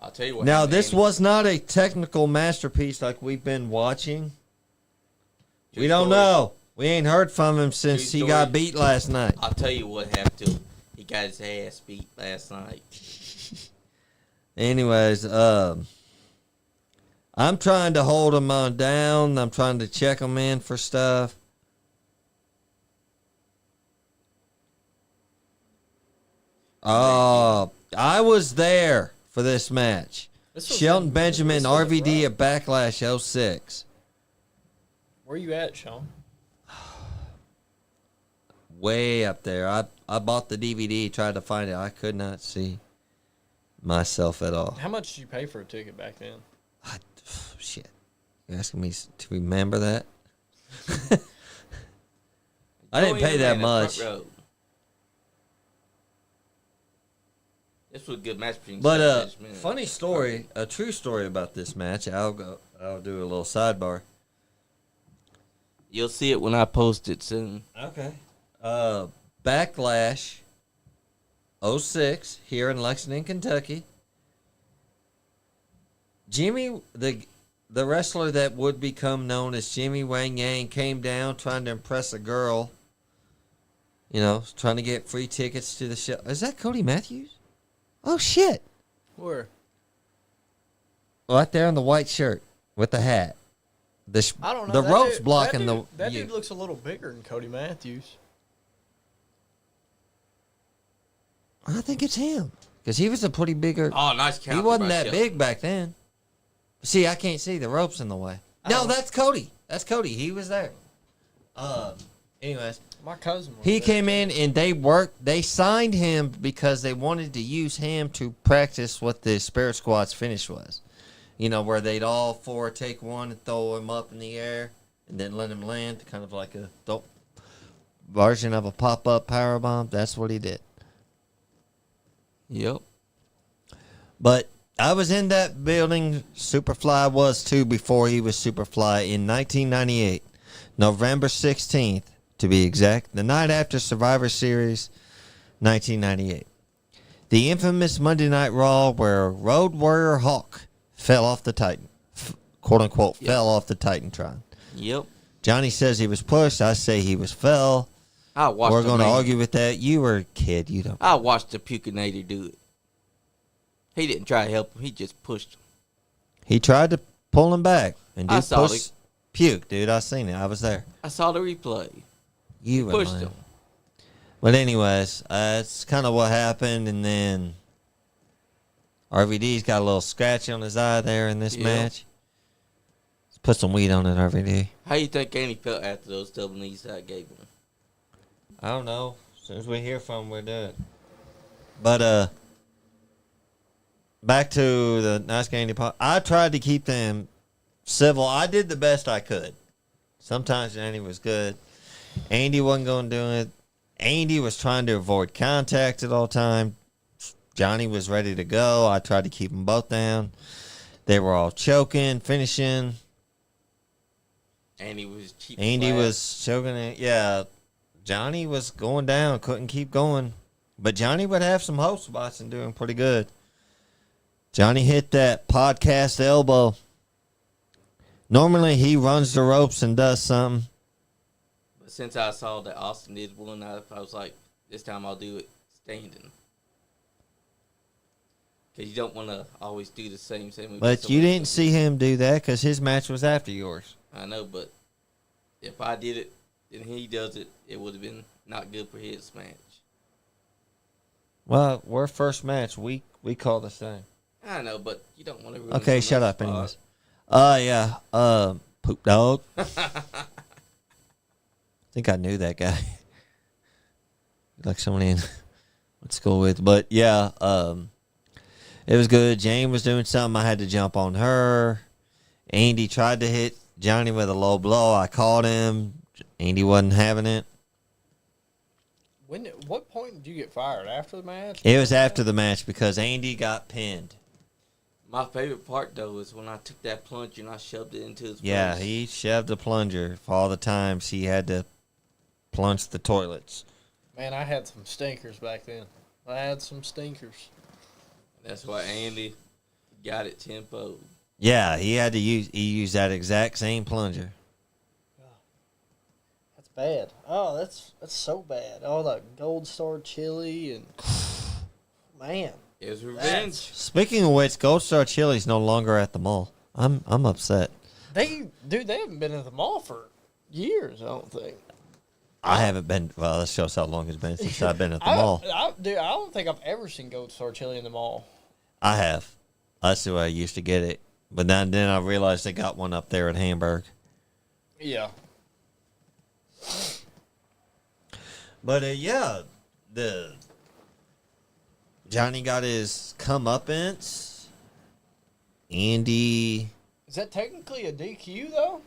I'll tell you what. Now, happened to this Andy. was not a technical masterpiece like we've been watching. True We don't story. know. We ain't heard from him since True he got story. beat last night. I'll tell you what happened to him. He got his ass beat last night. Anyways, I'm trying to hold him on down. I'm trying to check him in for stuff. I was there for this match. This was Shelton in- Benjamin, this was a RVD rough. at Backlash 06. Where you at, Sean? Way up there. I bought the DVD, tried to find it. I could not see myself at all. How much did you pay for a ticket back then? Shit. You asking me to remember that? I didn't Joey pay and that the man in much. front row. This was a good match between But Shelton Benjamin and- funny story, a true story about this match. I'll do a little sidebar. You'll see it when I post it soon. Okay. Backlash 06 here in Lexington, Kentucky. Jimmy, the wrestler that would become known as Jimmy Wang Yang, came down trying to impress a girl. You know, trying to get free tickets to the show. Is that Cody Matthews? Oh, shit. Where? Right there in the white shirt with the hat. I don't know. The That rope's dude- blocking that you. dude looks a little bigger than Cody Matthews. I think it's him. Because he was a pretty bigger. Oh, nice count. He wasn't by that Shelton. big back then. See, I can't see. The rope's in the way. No, Oh. that's Cody. That's Cody. He was there. Anyways, My cousin was he there, came too. in and they signed him because they wanted to use him to practice what the Spirit Squad's finish was. You know, where they'd all four take one and throw him up in the air and then let him land, kind of like a version of a pop-up powerbomb. That's what he did. Yep. But I was in that building. Superfly was too before he was Superfly in 1998, November 16th to be exact, the night after Survivor Series 1998. The infamous Monday Night Raw where Road Warrior Hawk fell off the Titan, quote unquote, fell off the Titantron. Yep. Johnny says he was pushed. I say he was fell. I watched. We're going to argue with that. You were a kid. You don't. I watched the Pukinator do it. He didn't try to help him. He just pushed him. He tried to pull him back and I dude saw pushed. Puke, dude. I seen it. I was there. I saw the replay. You were Pushed lying. him. But anyways, that's kind of what happened. And then RVD's got a little scratch on his eye there in this match. Let's put some weed on it, RVD. How you think Andy felt after those double knees I gave him? I don't know. As soon as we hear from him, we're done. But back to the Nice Candy Pot. I tried to keep them civil. I did the best I could. Sometimes Andy was good. Andy wasn't going to do it. Andy was trying to avoid contact at all time. Johnny was ready to go. I tried to keep them both down. They were all choking, finishing. Andy was cheap. Andy was choking it. Yeah. Johnny was going down, couldn't keep going. But Johnny would have some hope spots and doing pretty good. Johnny hit that podcast elbow. Normally he runs the ropes and does something. But since I saw that Austin did one, I was like, this time I'll do it standing. Because you don't want to always do the same move. But you didn't see him do that because his match was after yours. I know, but if I did it and he does it, it would have been not good for his match. Well, we're first match. We call the same. I know, but you don't want to ruin Okay, shut up spot. anyways. Yeah. Poop dog. I think I knew that guy. Like someone in went to school with. But yeah, it was good. Jane was doing something. I had to jump on her. Andy tried to hit Johnny with a low blow. I caught him. Andy wasn't having it. What point did you get fired? After the match? It was after the match because Andy got pinned. My favorite part, though, is when I took that plunger and I shoved it into his Yeah, face. he shoved a plunger for all the times he had to plunge the toilets. Man, I had some stinkers back then. I had some stinkers. That's why Andy got it tenfold. Yeah, he used that exact same plunger. That's bad. Oh, that's so bad. Oh, the Gold Star chili and man. It was revenge. Speaking of which, Gold Star Chili's no longer at the mall. I'm upset. They haven't been at the mall for years, I don't think. I haven't been. Well, that shows how long it's been since I've been at the mall. I don't think I've ever seen Gold Star chili in the mall. I have. That's the way I used to get it. But then I realized they got one up there in Hamburg. Yeah. But yeah, Johnny got his comeuppance. Andy. Is that technically a DQ though?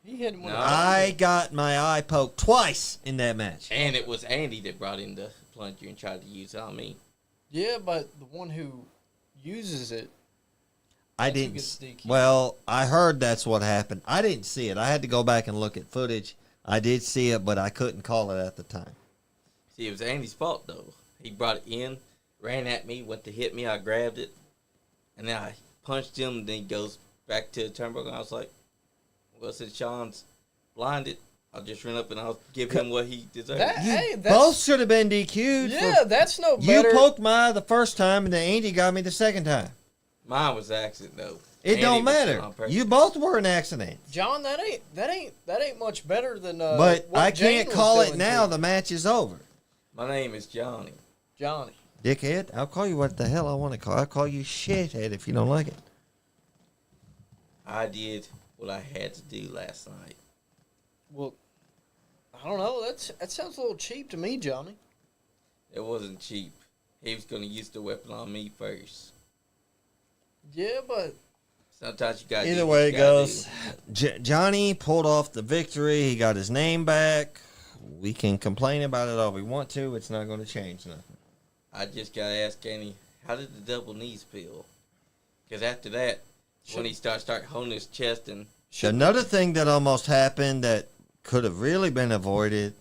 He hit him with No. I got my eye poked twice in that match. And it was Andy that brought in the plunger and tried to use it on me. Yeah, but the one who uses it. I That's who didn't. gets DQ'd. Well, I heard that's what happened. I didn't see it. I had to go back and look at footage. I did see it, but I couldn't call it at the time. See, it was Andy's fault, though. He brought it in, ran at me, went to hit me. I grabbed it, and then I punched him. And then he goes back to the turnbuckle, and I was like, well, since Sean's blinded, I'll just run up and I'll give him what he deserves. Both should have been DQ'd. Yeah, that's no You better. poked my eye the first time, and then Andy got me the second time. Mine was an accident, though. It Andy don't was matter. on purpose. You both were an accident. John, that ain't much better than. But what I Jane can't was call it doing now. to The match is over. My name is Johnny. Johnny. Dickhead. I'll call you what the hell I want to call. I'll call you shithead if you don't like it. I did what I had to do last night. Well, I don't know. That sounds a little cheap to me, Johnny. It wasn't cheap. He was going to use the weapon on me first. Yeah, but Sometimes you got to Either way it goes. Johnny pulled off the victory. He got his name back. We can complain about it all we want to. It's not going to change nothing. I just got to ask Andy, how did the double knees feel? Because after that, when he start holding his chest and... Another thing that almost happened that could have really been avoided,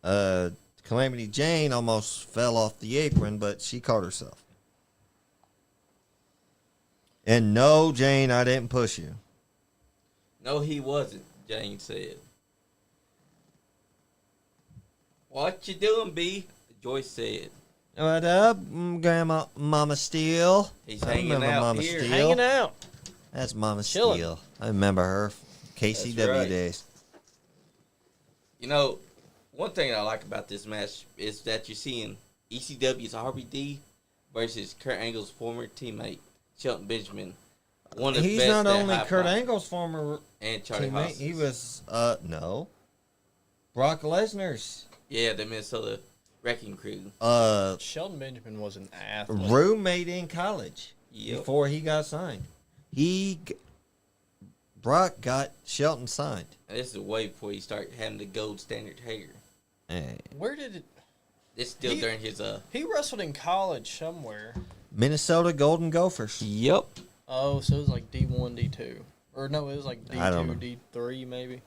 Calamity Jane almost fell off the apron, but she caught herself. And no, Jane, I didn't push you. No, he wasn't. Jane said. What you doing, B? Joyce said. What up, Grandma, Mama Steele? He's I hanging remember out Mama here. Steele. Hanging out. That's Mama Chilling. Steele. I remember her. KCW That's right. days. You know, one thing I like about this match is that you're seeing ECW's RBD versus Kurt Angle's former teammate, Shelton Benjamin. One of the He's best not at only High Kurt Flying. Angle's former And Charlie teammate, Haas. he was, no. Brock Lesnar's Yeah, the Minnesota Wrecking Crew. Sheldon Benjamin was an athlete. roommate in college Yep. before he got signed. Brock got Shelton signed. And this is way before he started having the gold standard hair. Hey, Where did it? It's still He- during his He wrestled in college somewhere. Minnesota Golden Gophers. Yep. Oh, so it was like D1, D2. Or no, it was like I don't know. D2, D3 maybe.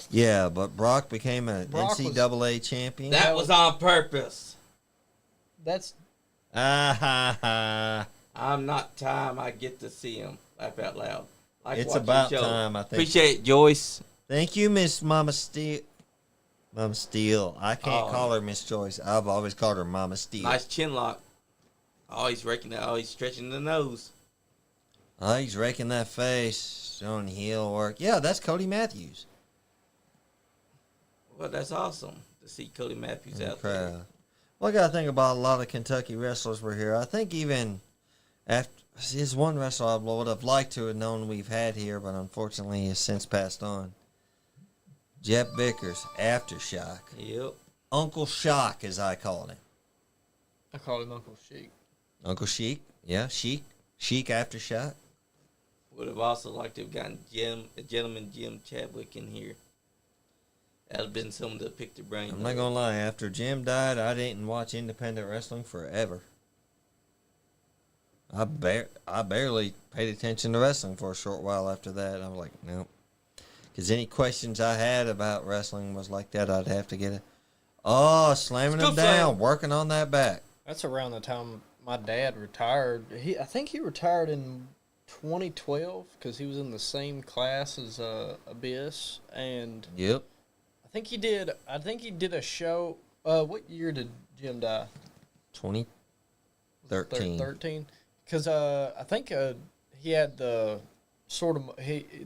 Yeah, but Brock became an Brock was- NCAA champion. That was on purpose. That's Ah ha ha. I'm not time I get to see him. Laugh out loud. Like It's watching about the show. time, I think. Appreciate it, Joyce. Thank you, Miss Mama Steele. Mama Steele. I can't Oh. call her Miss Joyce. I've always called her Mama Steele. Nice chin lock. Always raking out. Always stretching the nose. Oh, he's raking that face, showing heel work. Yeah, that's Cody Matthews. Well, that's awesome to see Cody Matthews in the out there. crowd. Well, I got to think about a lot of Kentucky wrestlers were here. I think even after his one wrestler I would have liked to have known we've had here, but unfortunately he has since passed on. Jeff Vickers, Aftershock. Yep. Uncle Shock, as I called him. I called him Uncle Sheik. Uncle Sheik, yeah, Sheik. Sheik Aftershock. Would have also liked to have gotten Gentleman Jim Chadwick in here. That would have been someone to pick their brain. I'm not going to lie, after Jim died, I didn't watch independent wrestling forever. I barely paid attention to wrestling for a short while after that. I was like, nope. Because any questions I had about wrestling was like that, I'd have to get it. Oh, slamming Scoop him down, slam. working on that back. That's around the time my dad retired. I think he retired in 2012 because he was in the same class as Abyss, and Yep. I think he did a show. What year did Jim die? 2013. 13. Because I think he had the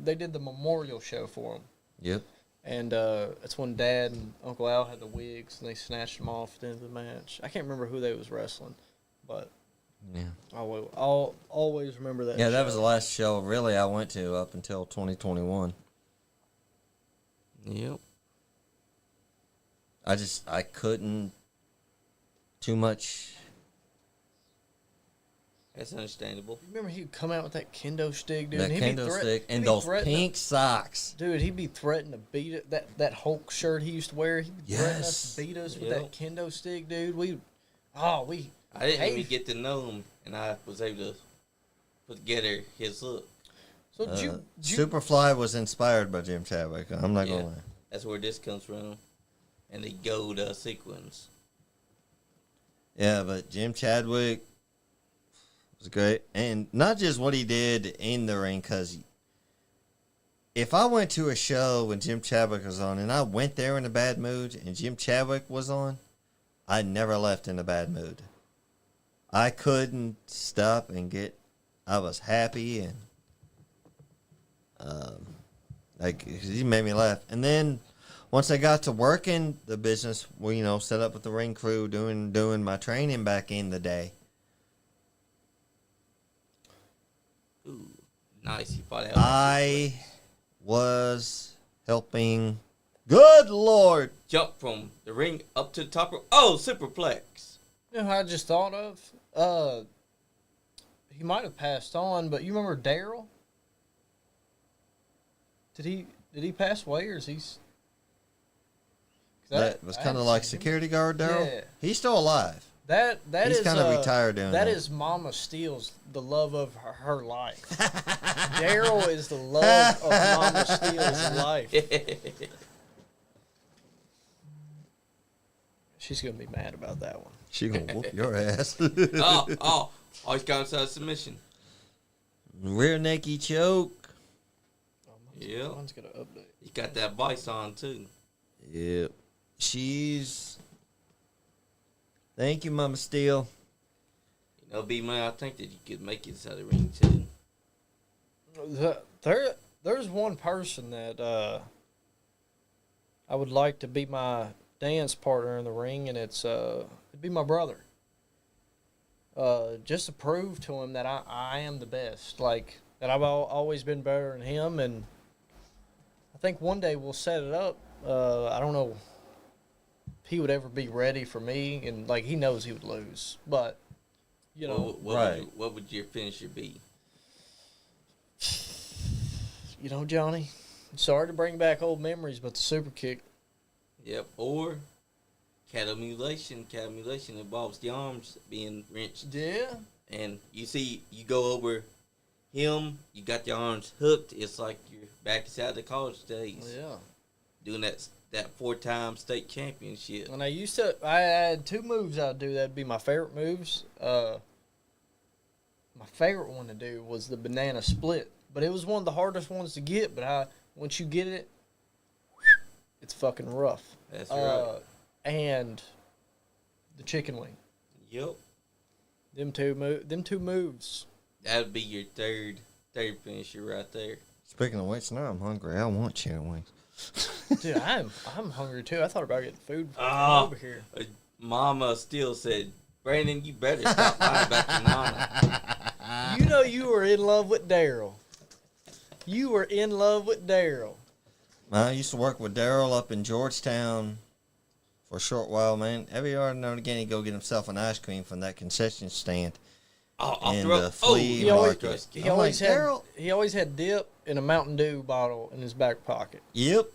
they did the memorial show for him, Yep. and that's when Dad and Uncle Al had the wigs and they snatched them off at the end of the match. I can't remember who they was wrestling, but Yeah. I'll always remember that. Yeah, that show. was the last show really I went to up until 2021. Yep. I couldn't too much. That's understandable. Remember he'd come out with that kendo stick, dude. That and he'd be kendo threat- stick he'd and be those threatening- pink socks. Dude, he'd be threatening to beat it. That Hulk shirt he used to wear, he'd be threatening us Yes. to beat us with Yep. that kendo stick, dude. I didn't Hey. even get to know him, and I was able to put together his look. So did you Superfly was inspired by Jim Chadwick. I'm not Yeah. gonna lie. That's where this comes from. And the gold sequence. Yeah, but Jim Chadwick was great, and not just what he did in the ring. Because if I went to a show when Jim Chadwick was on, and I went there in a bad mood, and Jim Chadwick was on, I never left in a bad mood. I couldn't stop and I was happy, and he made me laugh. And then once I got to working the business, we set up with the ring crew, doing my training back in the day. Ooh, nice. He fought out. I was helping. Good Lord! Jump from the ring up to the top rope. Oh, superplex. know who I just thought of? He might have passed on, but you remember Daryl? Did he pass away, or is he's? That was kind of like security guard Daryl. Yeah. He's still alive. That He's is kind of retired doing that. That is Mama Steele's the love of her life. Daryl is the love of Mama Steele's life. She's gonna be mad about that one. She gonna whoop your ass. Always got inside submission. Rear naked choke. Mama Yeah. Mine's got to update. You got that voice on too. Yep. Thank you, Mama Steel. You know, B-Man, I think that you could make it inside the ring too. There's one person that I would like to be my dance partner in the ring, and it'd be my brother. Just to prove to him that I am the best, like that I've always been better than him, and I think one day we'll set it up. I don't know if he would ever be ready for me, and like he knows he would lose, but you know, What would your finisher be? you know, Johnny. Sorry to bring back old memories, but the super kick. Yep. Or cat mutilation. Cat mutilation involves the arms being wrenched. Yeah. And you see, you go over him, you got your arms hooked. It's like you're back inside the college days. Yeah. Doing that 4-time state championship. And I had two moves I'd do. That'd be my favorite moves. My favorite one to do was the banana split. But it was one of the hardest ones to get. But once you get it, it's fucking rough. That's right. And the chicken wing. Yep. Them two moves. That would be your third finisher right there. Speaking of which, now I'm hungry. I want chicken wings. Dude, I'm hungry too. I thought about getting food over here. Mama still said, Brandon, you better stop lying about your mama. You know you were in love with Daryl. You were in love with Daryl. I used to work with Daryl up in Georgetown for a short while, man. Every yard and now and again, he'd go get himself an ice cream from that concession stand. Off The flea market. He I'm always like, had Daryl. he always had dip in a Mountain Dew bottle in his back pocket, Yep.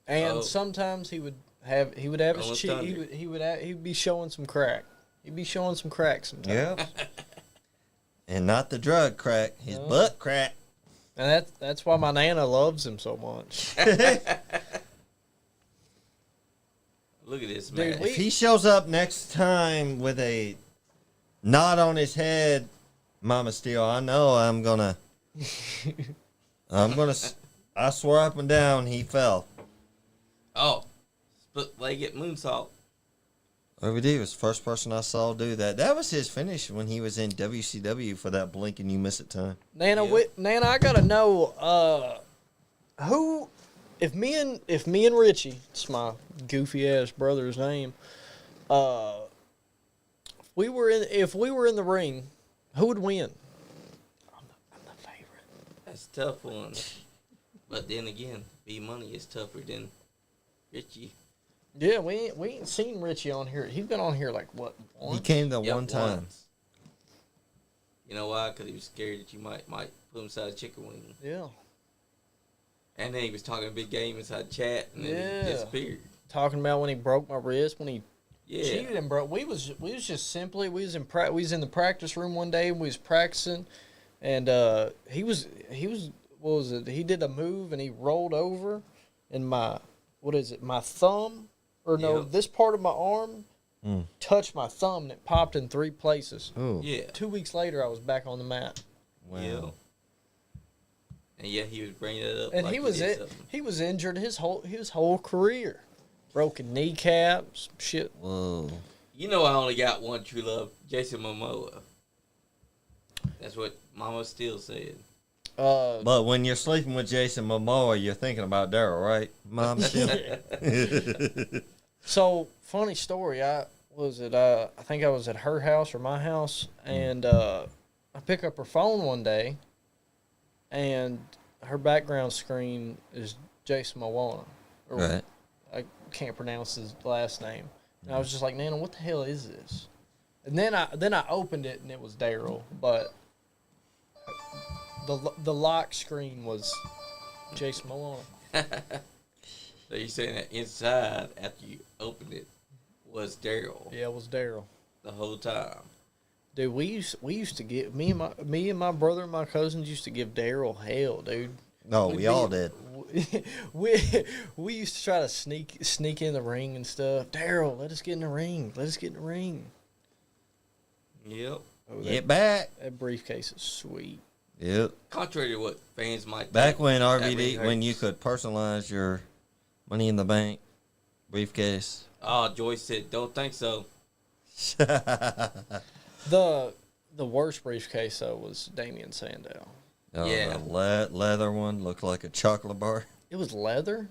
and sometimes he would have his Rolling cheek. Thunder. He'd be showing some crack. He'd be showing some crack sometimes. Yep. And not the drug crack, his butt crack. And that's why my Nana loves him so much. Look at this, Dude, man. If he shows up next time with a knot on his head, Mama Steel, I know I swear up and down he fell. Oh, split-legged moonsault. OVD was the first person I saw do that. That was his finish when he was in WCW for that blink and you miss it time. Nana, Yeah. Nana, I gotta know who. If me and Richie, it's my goofy ass brother's name. If we were in the ring, who would win? I'm the favorite. That's a tough one. But then again, B-Money is tougher than Richie. Yeah, we ain't seen Richie on here. He's been on here like what? He Once? came the Yep, one time. once. You know why? Because he was scared that you might put him inside a chicken wing. Yeah. And then he was talking a big game inside chat, and then Yeah. he disappeared. Talking about when he broke my wrist, when he Yeah. cheated and broke. We was just simply we was in the practice room one day and we was practicing, and he was what was it? He did a move and he rolled over, and my thumb or no Yep. this part of my arm touched my thumb and it popped in 3 places. Ooh. Yeah. 2 weeks later, I was back on the mat, Wow. Yeah. And yeah, he was bringing it up. and like he was did something. he was injured his whole career, broken kneecaps, shit. Whoa. You know, I only got one true love, Jason Momoa. That's what Mama still said. But when you're sleeping with Jason Momoa, you're thinking about Daryl, right? Mom Steel? So funny story. I think I was at her house or my house, and I pick up her phone one day, and her background screen is Jason Momoa. Or Right. I can't pronounce his last name. And I was just like, Nana, what the hell is this? And then I opened it and it was Daryl, but the lock screen was Jason Momoa. So you're saying that inside, after you opened it, was Daryl Yeah, it was Daryl. the whole time. Dude, we used to give me and my brother and my cousins used to give Daryl hell, dude. No, we all did. We used to try to sneak in the ring and stuff. Daryl, let us get in the ring. Let us get in the ring. Yep. Oh, Get back. that briefcase is sweet. Yep. Contrary to what fans might Back think, when that RVD, really when you hurts. could personalize your Money in the Bank briefcase. Oh, Joyce said, don't think so. The worst briefcase though was Damian Sandow. Oh, Yeah. the leather one looked like a chocolate bar. It was leather.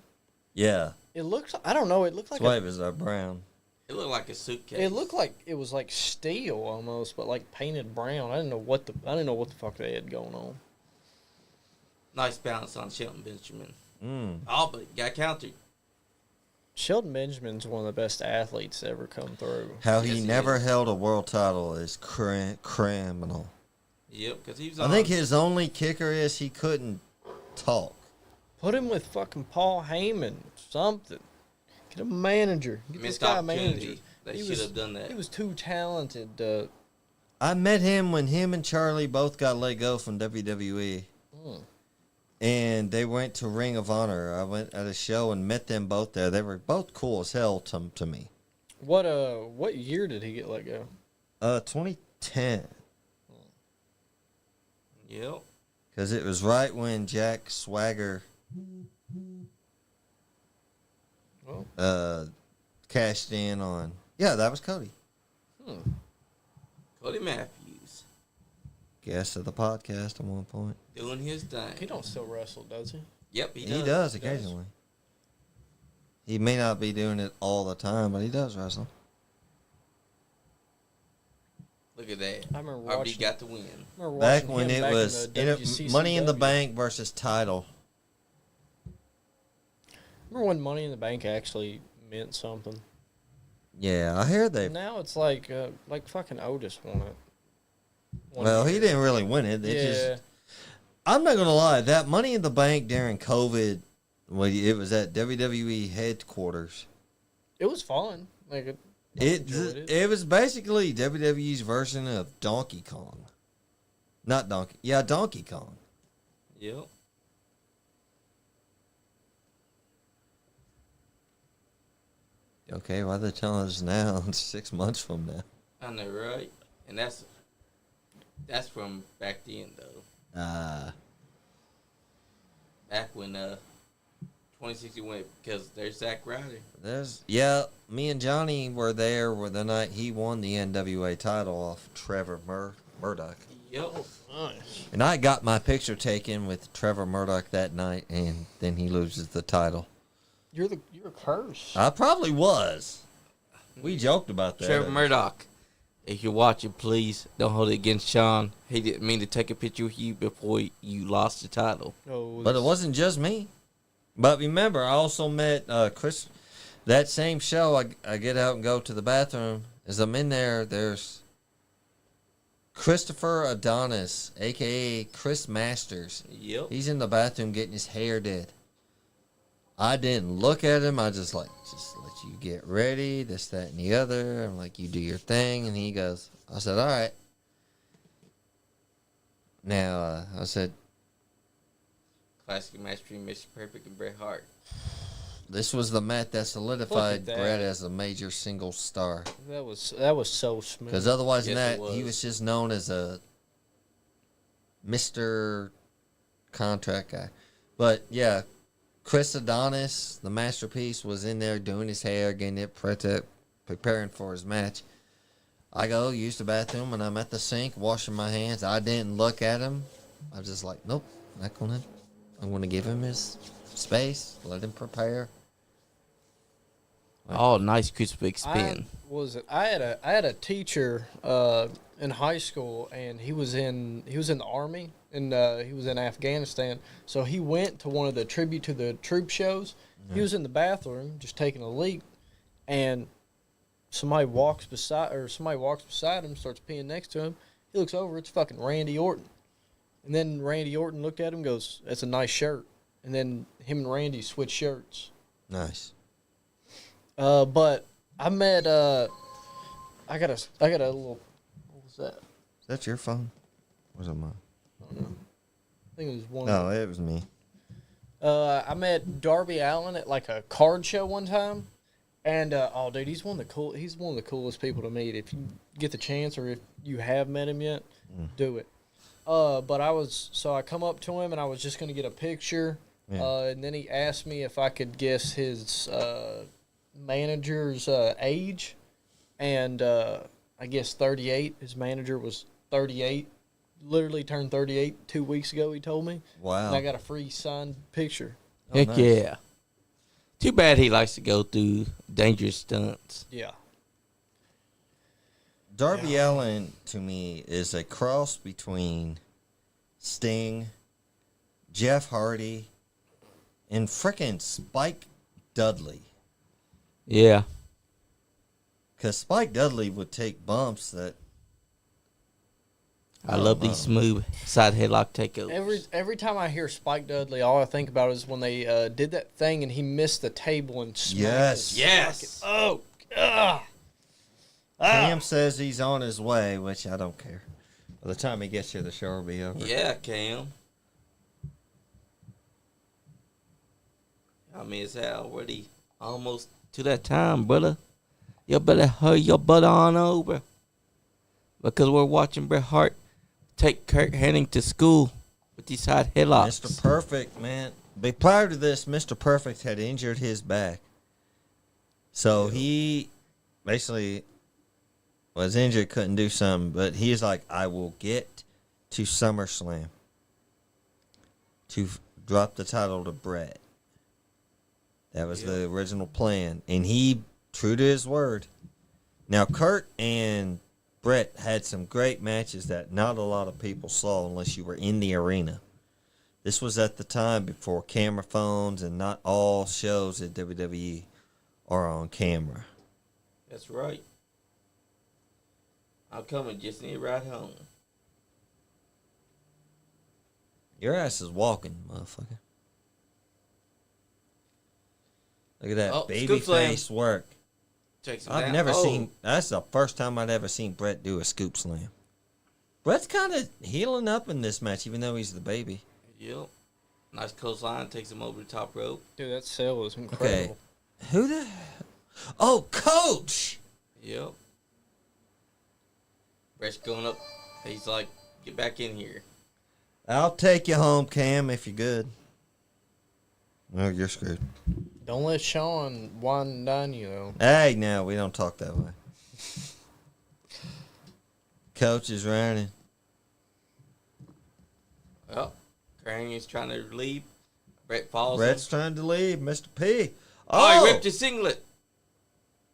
Yeah. It looked. I don't know. It looked like. That's why it was brown. It looked like a suitcase. It looked like it was like steel almost, but like painted brown. I didn't know what the fuck they had going on. Nice balance on Shelton Benjamin. Mm. Oh, but got countered. Sheldon Benjamin's one of the best athletes to ever come through. How Yes, he he never is. held a world title is criminal. Yep, because he was I on. think his only kicker is he couldn't talk. Put him with fucking Paul Heyman. Something. Get him a manager. Get this missed guy a manager. opportunity. They He should was- have done that. He was too talented. I met him when him and Charlie both got let go from WWE. And they went to Ring of Honor. I went at a show and met them both there. They were both cool as hell to me. What year did he get let go? 2010. Yep. Because it was right when Jack Swagger Well, cashed in on. Yeah, that was Cody. Cody Matthews Guest of the podcast at one point. doing his thing. he don't still wrestle, does he? Yep, he He does. does occasionally. He may not be doing it all the time, but he does wrestle. Look at that. I remember RB watching. got the win. Remember Back watching when him it back was in the Money in the WCCW. Bank versus title. Remember when Money in the Bank actually meant something? Yeah, I hear they. Now it's like fucking Otis won it. One Well, he year. didn't really win it. It Yeah, just. I'm not gonna lie. That Money in the Bank during COVID, when it was at WWE headquarters. it was fun. Like I It enjoyed it. it was basically WWE's version of Donkey Kong. Not Donkey. Yeah, Donkey Kong. Yep. Okay, why they telling us now? It's 6 months from now. I know, right? And that's from back then, though. Back when 2060 went, because there's Zack Ryder. Me and Johnny were there where the night he won the NWA title off Trevor Murdoch. Yep. Nice. And I got my picture taken with Trevor Murdoch that night, and then he loses the title. You're cursed. I probably was. We joked about that. Trevor Murdoch, if you're watching, please don't hold it against Sean. He didn't mean to take a picture with you before you lost the title. Oh, But it wasn't just me. But remember, I also met Chris. That same show, I get out and go to the bathroom. As I'm in there, there's Christopher Adonis, a.k.a. Chris Masters. Yep. He's in the bathroom getting his hair did. I didn't look at him. I just let you get ready, this, that, and the other. I'm like, you do your thing. And he goes, I said, all right. Now, I said, Classic match between Mr. Perfect and Bret Hart. this was the match that solidified that. Brett as a major single star. that was so smooth. Because otherwise than Yes, that, it he was. was just known as a Mr. Contract guy. But, yeah, Chris Adonis, the masterpiece, was in there doing his hair, getting it preparing for his match. I go, use the bathroom, and I'm at the sink washing my hands. I didn't look at him. I was just like, nope, not going to. I'm going to give him his space, let him prepare. Oh, nice crispy spin. I had a teacher in high school, and he was in the army, and he was in Afghanistan. So he went to one of the tribute to the troop shows. He was in the bathroom just taking a leak, and somebody walks beside him, starts peeing next to him. He looks over, it's fucking Randy Orton. And then Randy Orton looked at him, goes, "That's a nice shirt." And then him and Randy switched shirts. Nice. But I met I got a little, what was that? Is that your phone? Or was it mine? I don't know. I think it was one. No, it was me. I met Darby Allin at like a card show one time, and oh dude, he's one of the coolest people to meet. If you get the chance, or if you have met him yet, do it. But I come up to him and I was just gonna get a picture. Yeah. And then he asked me if I could guess his manager's age, and I guess 38. His manager was 38. Literally turned 38 2 weeks ago. He told me. Wow. And I got a free signed picture. Heck nice. yeah. Too bad he likes to go through dangerous stunts. Yeah. Darby Allin, to me, is a cross between Sting, Jeff Hardy, and frickin' Spike Dudley. Yeah. Because Spike Dudley would take bumps that... I love these smooth side headlock takeovers. Every time I hear Spike Dudley, all I think about is when they did that thing and he missed the table and smacked Yes. his Yes. fucking- Oh, God. Cam says he's on his way, which I don't care. By the time he gets here, the show will be over. Yeah, Cam. I mean, it's already almost to that time, brother. You better hurry your butt on over. Because we're watching Bret Hart take Kurt Hennig to school with these side headlocks. Mr. Perfect, man. But prior to this, Mr. Perfect had injured his back. So he basically was injured, couldn't do something. But he's like, I will get to SummerSlam to drop the title to Bret. That was the original plan. And he, true to his word. Now, Kurt and Bret had some great matches that not a lot of people saw unless you were in the arena. This was at the time before camera phones, and not all shows at WWE are on camera. That's right. I'm coming, just need right home. Your ass is walking, motherfucker. Look at that Oh, baby scoop slam. face work. Takes him I've down. never Oh. seen. That's the first time I'd ever seen Bret do a scoop slam. Bret's kind of healing up in this match, even though he's the baby. Yep. Nice clothesline, takes him over the top rope. Dude, that sale was incredible. Who the? Oh, Coach. Yep. Bret's going up. He's like, get back in here. I'll take you home, Cam, if you're good. No, you're screwed. Don't let Sean wind down you, though. Hey, now we don't talk that way. Coach is running. Well, Cranion's trying to leave. Bret falls. Bret's trying to leave, Mr. P. Oh, he ripped his singlet.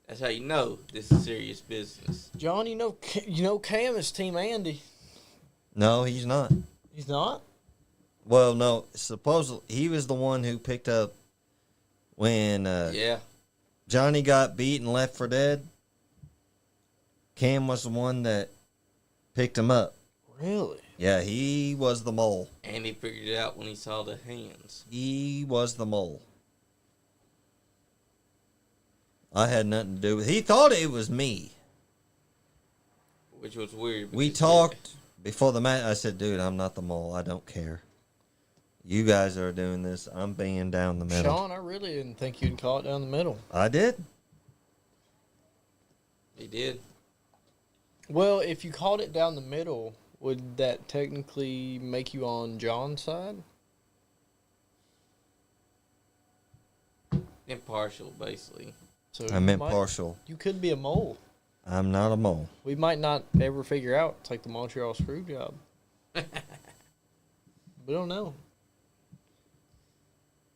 That's how you know this is serious business. John, you know Cam is Team Andy. No, he's not. He's not? Well, no. Supposedly, he was the one who picked up when Yeah. Johnny got beat and left for dead. Cam was the one that picked him up. Really? Yeah, he was the mole. And he figured it out when he saw the hands. He was the mole. I had nothing to do with it. He thought it was me. Which was weird. We because- talked before the match. I said, dude, I'm not the mole. I don't care. You guys are doing this. I'm being down the middle. Sean, I really didn't think you'd call it down the middle. I did. He did. Well, if you called it down the middle, would that technically make you on John's side? Impartial, basically. So I'm you might- impartial. You could be a mole. I'm not a mole. We might not ever figure out. It's like the Montreal screw job. We don't know.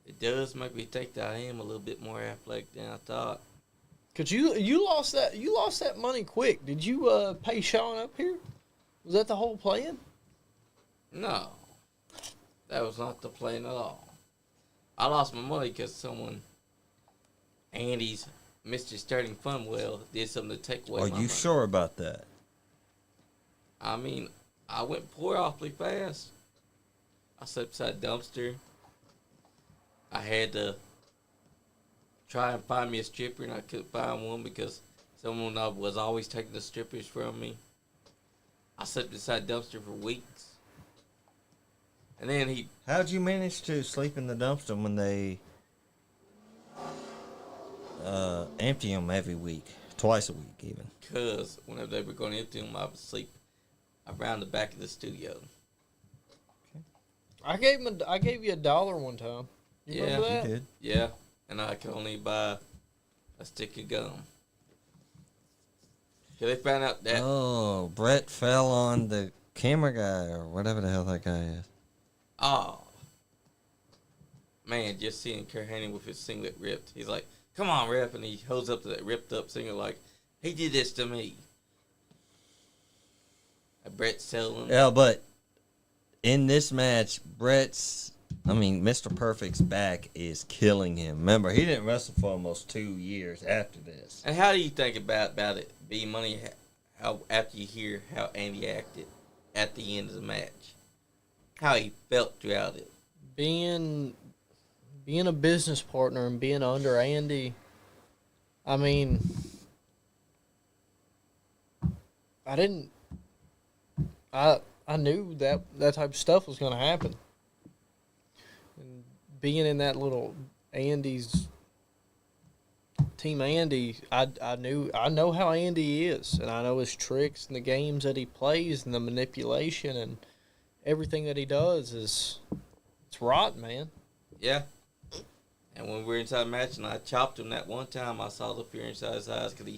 It does make me think that I am a little bit more athletic than I thought. Cause you lost that money quick. Did you pay Sean up here? Was that the whole plan? No. That was not the plan at all. I lost my money because someone, Andy's Mr. Starting Fun Well, did something to take away Are my you money. sure about that? I mean, I went poor awfully fast. I sat beside a dumpster. I had to try and find me a stripper, and I couldn't find one because someone was always taking the strippers from me. I sat beside a dumpster for weeks. And then How'd you manage to sleep in the dumpster when they empty them every week? Twice a week, even. because whenever they were going to empty them, I would sleep around the back of the studio. I gave you $1 one time. You remember that? You did. Yeah, and I could only buy a stick of gum. So they found out that. Oh, Brett fell on the camera guy or whatever the hell that guy is. Oh. Man, just seeing Kerr-Haney with his singlet ripped. He's like, come on, ref. And he holds up to that ripped up singlet like, he did this to me. Brett's telling him. Yeah, but in this match, Mr. Perfect's back is killing him. Remember, he didn't wrestle for almost 2 years after this. And how do you think about it, B-Money, how after you hear how Andy acted at the end of the match? How he felt throughout it? Being a business partner and being under Andy, I mean, I knew that type of stuff was going to happen. And being in that little Andy's team, Andy, I know how Andy is, and I know his tricks and the games that he plays and the manipulation and everything that he does it's rotten, man. Yeah. And when we were inside the match and I chopped him that one time, I saw the fear inside his eyes because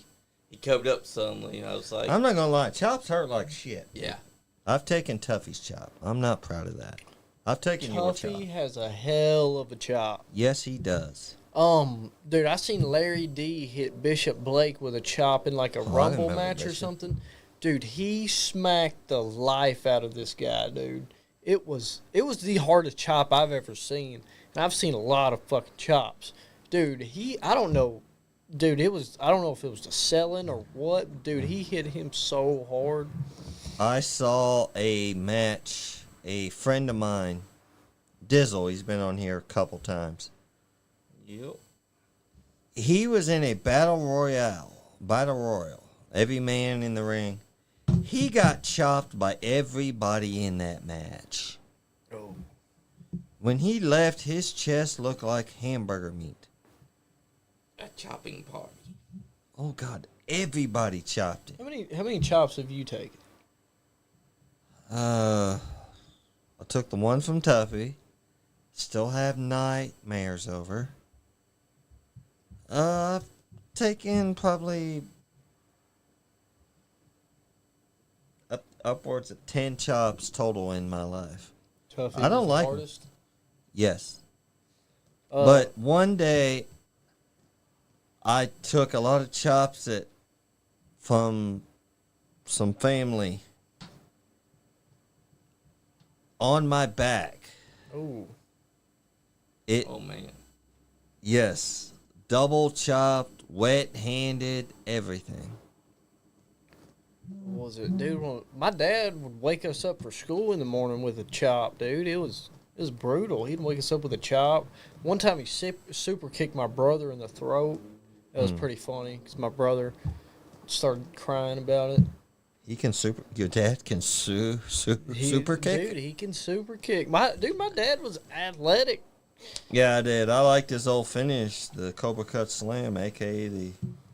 he covered up suddenly. And I was like, I'm not going to lie. Chops hurt like shit. yeah. I've taken Tuffy's chop. I'm not proud of that. I've taken your chop. Tuffy has a hell of a chop. Yes, he does. Dude, I seen Larry D hit Bishop Blake with a chop in like a Rumble remember match or Bishop. something. Dude, he smacked the life out of this guy, dude. It was the hardest chop I've ever seen. And I've seen a lot of fucking chops. Dude, I don't know. Dude, I don't know if it was the selling or what. Dude, he hit him so hard. I saw a match, a friend of mine, Dizzle, he's been on here a couple times. Yep. He was in a battle royal, every man in the ring. He got chopped by everybody in that match. Oh. When he left, his chest looked like hamburger meat. A chopping party. Oh, God. Everybody chopped him. How many chops have you taken? I took the one from Tuffy. Still have nightmares over. I've taken probably upwards of 10 chops total in my life. Tuffy I don't was the like 'em. hardest? Yes. But one day, I took a lot of chops from some family on my back. Oh. Oh, man. Yes. Double chopped, wet-handed, everything. What was it, dude? My dad would wake us up for school in the morning with a chop, dude. It was brutal. He'd wake us up with a chop. One time he super kicked my brother in the throat. That was pretty funny because my brother started crying about it. Your dad can super kick? Dude, he can super kick. My dad was athletic. Yeah, I did. I liked his old finish, the Cobra Cut Slam, a.k.a. the...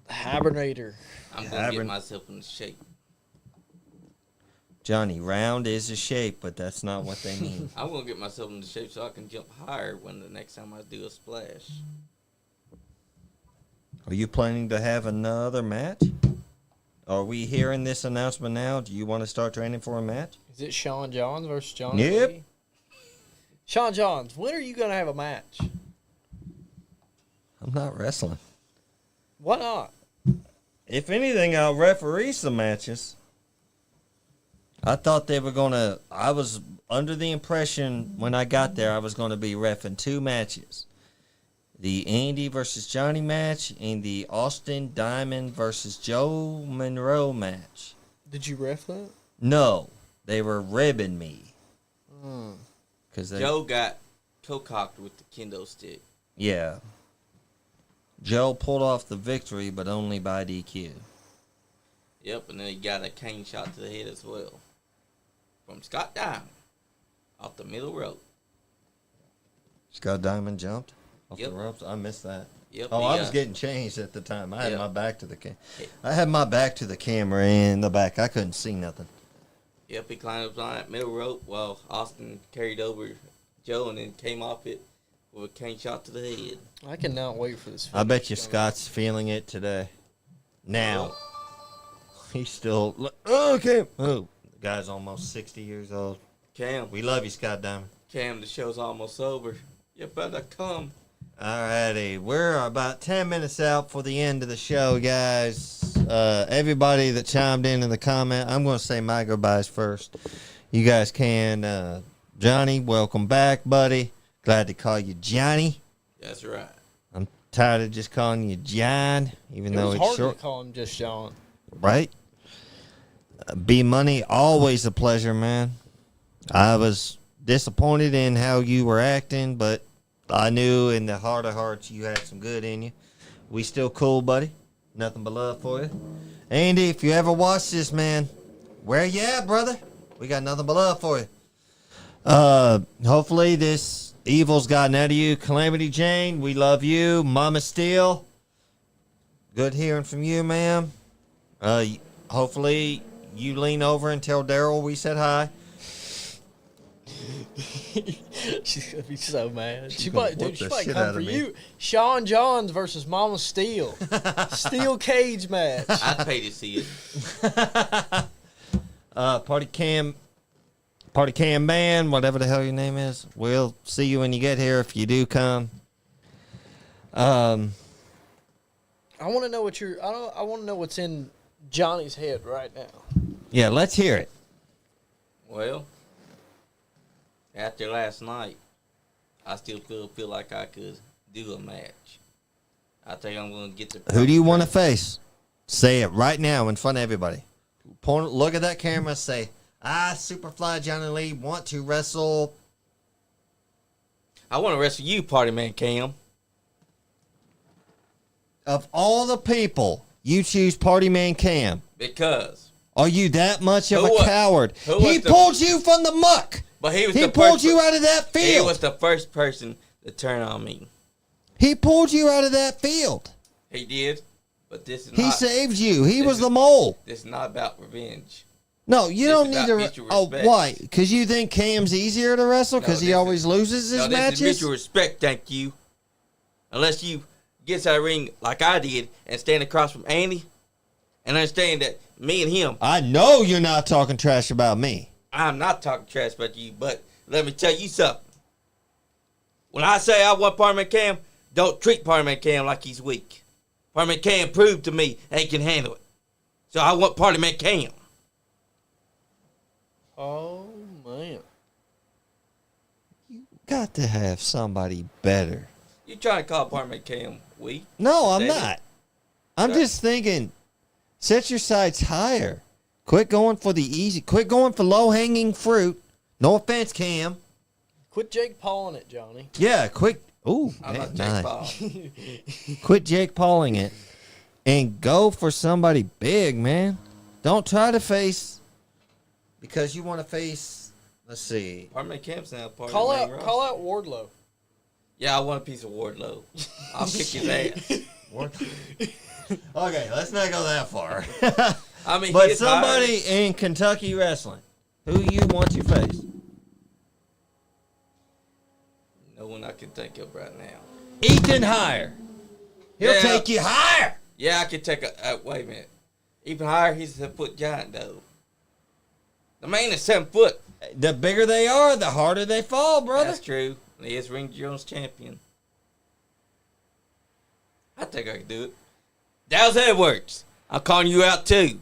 Hibernator. I'm going to get myself in shape. Johnny, round is a shape, but that's not what they mean. I'm going to get myself into shape so I can jump higher when the next time I do a splash. Are you planning to have another match? Are we hearing this announcement now? Do you want to start training for a match? Is it Sean Johns versus John Yep. Lee? Sean Johns, when are you going to have a match? I'm not wrestling. Why not? If anything, I'll referee some matches. I thought they were going to... I was under the impression when I got there I was going to be reffing 2 matches. The Andy versus Johnny match and the Austin Diamond versus Joe Monroe match. Did you ref that? No, they were ribbing me. Hmm. Joe got toe-cocked with the kendo stick. Yeah. Joe pulled off the victory, but only by DQ. Yep, and then he got a cane shot to the head as well. From Scott Diamond. Off the middle rope. Scott Diamond jumped off Yep. the ropes. I missed that. Yep. Oh, I was getting changed at the time. I had Yep. my back to the I had my back to the camera in the back. I couldn't see nothing. Yep, he climbed up on that middle rope while Austin carried over Joe, and then came off it with a cane shot to the head. I cannot wait for this. I bet you finish, Scott's feeling it today. Now, he's still okay. Oh, the guy's almost 60 years old. Cam, We love you, Scott Diamond. the show's almost over. You better come. Alrighty, we're about 10 minutes out for the end of the show, guys. Everybody that chimed in the comment, I'm going to say my goodbyes first. You guys can. Johnny, welcome back, buddy. Glad to call you Johnny. That's right. I'm tired of just calling you John, even It though was it's hard short. to call him just John. Right? B Money, always a pleasure, man. I was disappointed in how you were acting, but I knew in the heart of hearts you had some good in you. We still cool, buddy. Nothing but love for you. Andy, if you ever watch this, man, where you at, brother? We got nothing but love for you. Hopefully this evil's gotten out of you. Calamity Jane, we love you. Mama Steel, good hearing from you, ma'am. Hopefully you lean over and tell Daryl we said hi. She's gonna be so mad. She gonna might, whoop dude. She the might shit come out for of me. you. Sean Johns versus Mama Steel. Steel cage match. I'd pay to see it. Party Cam Man, whatever the hell your name is. We'll see you when you get here if you do come. I want to know what you're. I want to know what's in Johnny's head right now. Yeah, let's hear it. Well, after last night, I still feel like I could do a match. I think I'm going to get the. Who do you want to face? Say it right now in front of everybody. Look at that camera. Say, I, Superfly Johnny Lee, want to wrestle. I want to wrestle you, Party Man Cam. Of all the people, you choose Party Man Cam. Because. Are you that much of Who a was- coward? who He was the- pulled you from the muck. But he was He the pulled first, you out of that He field. was the first person to turn on me. He pulled you out of that field. He did. But this is He not. saved you. He this was is- the mole. This is not about revenge. No, you This don't is need about to. mutual Oh, respect. why? Because you think Cam's easier to wrestle? No, Because he this always is- loses his No, this is matches? mutual respect, thank you. Unless you get out of the ring like I did and stand across from Andy and understand that me and him, I know you're not talking trash about me. I'm not talking trash about you, but let me tell you something. When I say I want Party Man Cam, don't treat Party Man Cam like he's weak. Party Man Cam proved to me he can handle it. So I want Party Man Cam. Oh man. Got to have somebody better. You trying to call Party Man Cam weak? No, I'm Steady. not. I'm Sure. just thinking, set your sights higher. Quit going for the easy. Quit going for low-hanging fruit. No offense, Cam. Quit Jake Pauling it, Johnny. Yeah, quit. Ooh, I'm not nice. Jake Paul. Quit Jake Pauling it and go for somebody big, man. Don't try to face because you want to face. Let's see. Party Man Cam's now part Call of the out, main call roster. out Wardlow. Yeah, I want a piece of Wardlow. I'll kick his ass. Okay, let's not go that far. I mean, But he's somebody hired. in Kentucky wrestling, who you want to face? No one I can think of right now. Ethan Higher. He'll Yeah. take you higher. Yeah, I could take a wait a minute. Even higher, he's a 7-foot giant though. The man is 7 foot. The bigger they are, the harder they fall, brother. That's true. And he is Ring Jones champion. I think I can do it. Dallas Edwards, I'm calling you out too.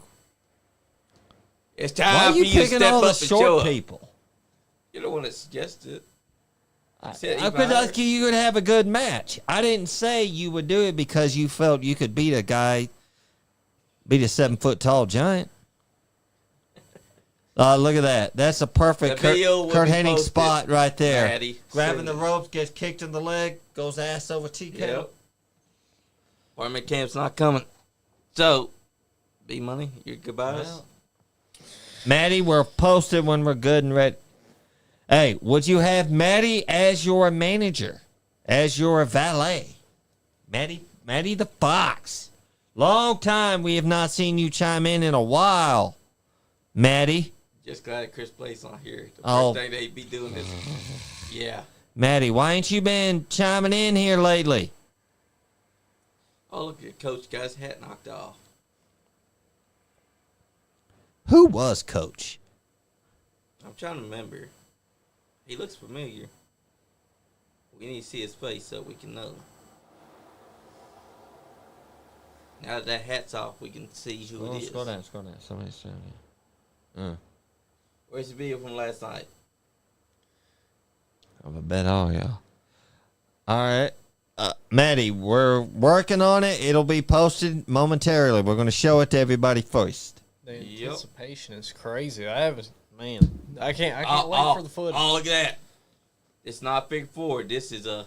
It's Why time are for you you to picking step all up the and show short up. people? You're the one that suggested it. I said could Ethan ask you could have a good match. I didn't say you would do it because you felt you could beat a 7-foot tall giant. Look at that. That's a perfect The video will Kurt be Hennig posted. spot right there. Maddie, Grabbing soon. the ropes, gets kicked in the leg, goes ass over TK. Yep. Party Camp's not coming. So, B Money, your goodbyes. Well, Maddie, we're posted when we're good and ready. Hey, would you have Maddie as your manager, as your valet? Maddie the Fox. Long time we have not seen you chime in a while, Maddie. Just glad Chris Blake's not here. The Oh. first thing they'd be doing is, yeah. Maddie, why ain't you been chiming in here lately? Oh, look at Coach got his hat knocked off. Who was Coach? I'm trying to remember. He looks familiar. We need to see his face so we can know. Now that hat's off, we can see who it is. Scroll down. Somebody's down here. Where's the video from last night? I bet all y'all. All right. Maddie, we're working on it. It'll be posted momentarily. We're going to show it to everybody first. The Yep. anticipation is crazy. I can't wait for the footage. Oh, look at that. It's not Figure 4. This is a...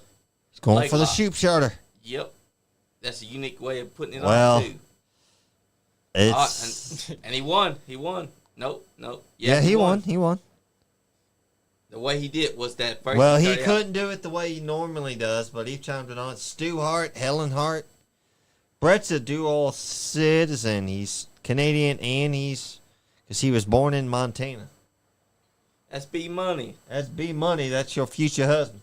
It's going leg for the lock. shoop charter. Yep. That's a unique way of putting it Well, on, too. It's And he won. Nope. yeah, he won. The way he did was that first. Well, he started out- couldn't do it the way he normally does, but he chimed it on. Stu Hart, Helen Hart. Brett's a dual citizen. He's Canadian and because he was born in Montana. That's B Money. That's B Money. That's your future husband.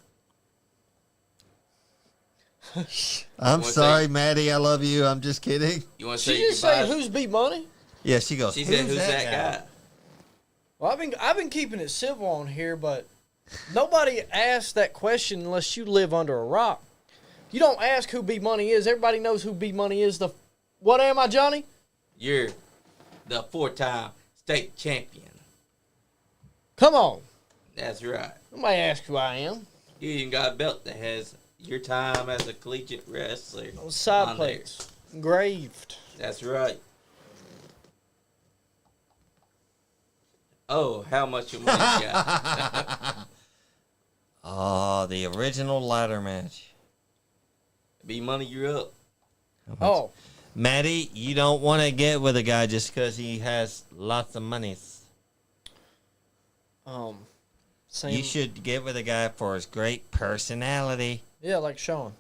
I'm One sorry, thing. Maddie. I love you. I'm just kidding. You want to She say just say goodbye? who's beat money? Yeah, she goes. She said, "Who's that guy?" Well, I've been keeping it civil on here, but nobody asks that question unless you live under a rock. You don't ask who B Money is. Everybody knows who B Money is. What am I, Johnny? You're the 4-time state champion. Come on. That's right. Nobody asks who I am. You even got a belt that has your time as a collegiate wrestler. Those side on there. plates engraved. That's right. Oh, how much your money got? Oh, the original ladder match. B Money, you're up. Oh, Maddie, you don't want to get with a guy just because he has lots of money. same. You should get with a guy for his great personality. Yeah, like Sean.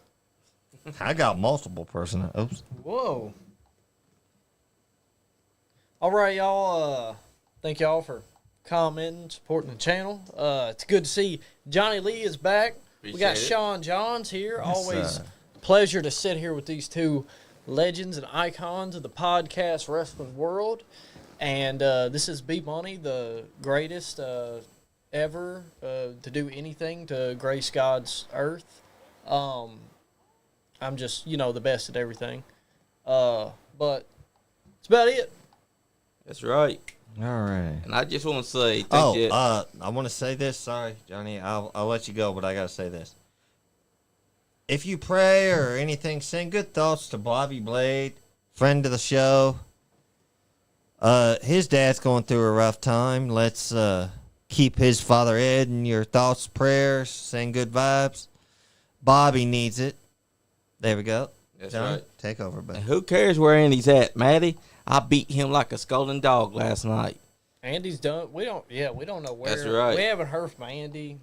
I got multiple personalities. Oops. Whoa. All right, y'all. Thank y'all for commenting, supporting the channel. It's good to see Johnny Lee is back. We got Appreciate it. Sean Johns here. Yes, Always sir. a pleasure to sit here with these two legends and icons of the podcast wrestling world. And this is B Money, the greatest ever to do anything to grace God's earth. I'm just, the best at everything. But that's about it. That's right. All right. And I just want to say thank you. I want to say this. Sorry, Johnny. I'll let you go, but I got to say this. If you pray or anything, send good thoughts to Bobby Blade, friend of the show. His dad's going through a rough time. Let's keep his father Ed in your thoughts, prayers. Send good vibes. Bobby needs it. There we go. That's Johnny, right. take over, buddy. And who cares where Andy's at, Maddie? I beat him like a scolding dog last night. Andy's done. We don't know where. That's right. We haven't heard from Andy.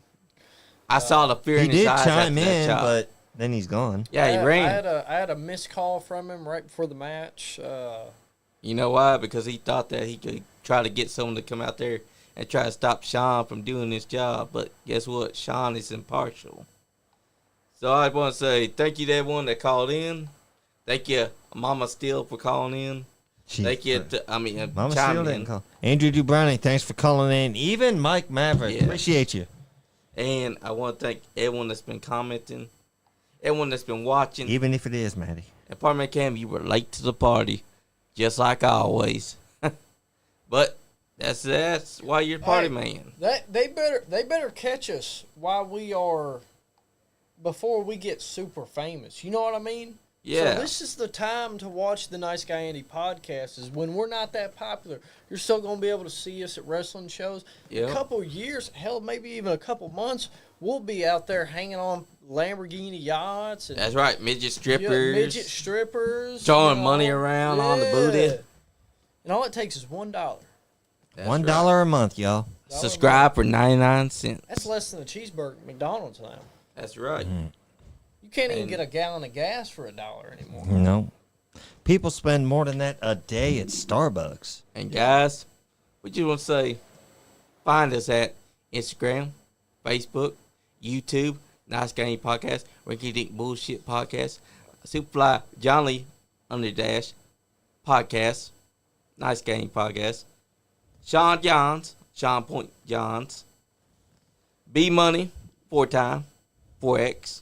I saw the fear He in his did eyes. chime after that in, chop. but then he's gone. yeah, he ran. I had a missed call from him right before the match. You know why? Because he thought that he could try to get someone to come out there and try to stop Sean from doing his job. But guess what? Sean is impartial. So I want to say thank you to everyone that called in. Thank you, Mama Steele, for calling in. Thank you. Mama chiming Steele in. didn't call. Andrew Dubrowning, thanks for calling in. Even Mike Maverick, Yeah. appreciate you. And I want to thank everyone that's been commenting, everyone that's been watching. Even if it is, Maddie. And Apartment Cam, you were late to the party, just like always. But that's why you're party man. They better catch us while we are before we get super famous. You know what I mean? Yeah. So this is the time to watch the Nice Guy Andy podcast. Is when we're not that popular, you're still gonna be able to see us at wrestling shows. Yeah. A couple years, hell, maybe even a couple months, we'll be out there hanging on Lamborghini yachts and That's right, midget strippers. midget strippers, Throwing money around on the booty. And all it takes is $1. That's $1 right. a month, y'all. Subscribe for 99 cents. That's less than a cheeseburger at McDonald's now. That's right. You can't even And- get a gallon of gas for $1 anymore. No. People spend more than that a day at Starbucks. And guys, we just want to say, find us at Instagram, Facebook, YouTube, Nice Game Podcast, Rinky Dink Bullshit Podcast, SuperFly, John Lee, Underdash Podcast, Nice Game Podcast, Sean Johns, Sean Point Johns, B Money, 4-time, 4X.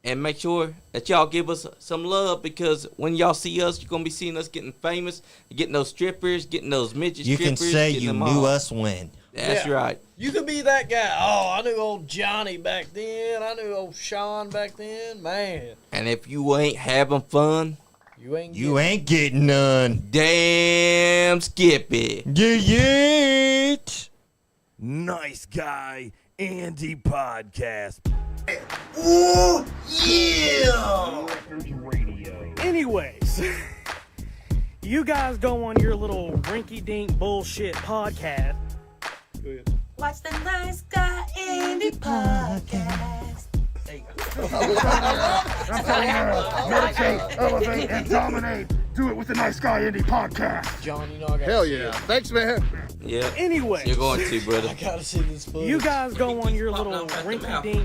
And make sure that y'all give us some love, because when y'all see us, you're going to be seeing us getting famous, getting those strippers, getting those midget You strippers. can say getting you them knew all. us when. That's Yeah. right. You could be that guy. Oh, I knew old Johnny back then. I knew old Sean back then. Man, And if you ain't having fun, you ain't. You ain't getting none. damn skip it. Yeah. Nice Guy Andy Podcast. Anyways, you guys go on your little rinky-dink bullshit podcast. Watch the Nice Guy Indie Podcast. Meditate, elevate, and dominate. Do it with the Nice Guy Indie Podcast. John, you know I gotta. Hell yeah. Thanks, man. Yeah. Anyways, You're going to, brother. I gotta see this footage. you guys go on your little rinky-dink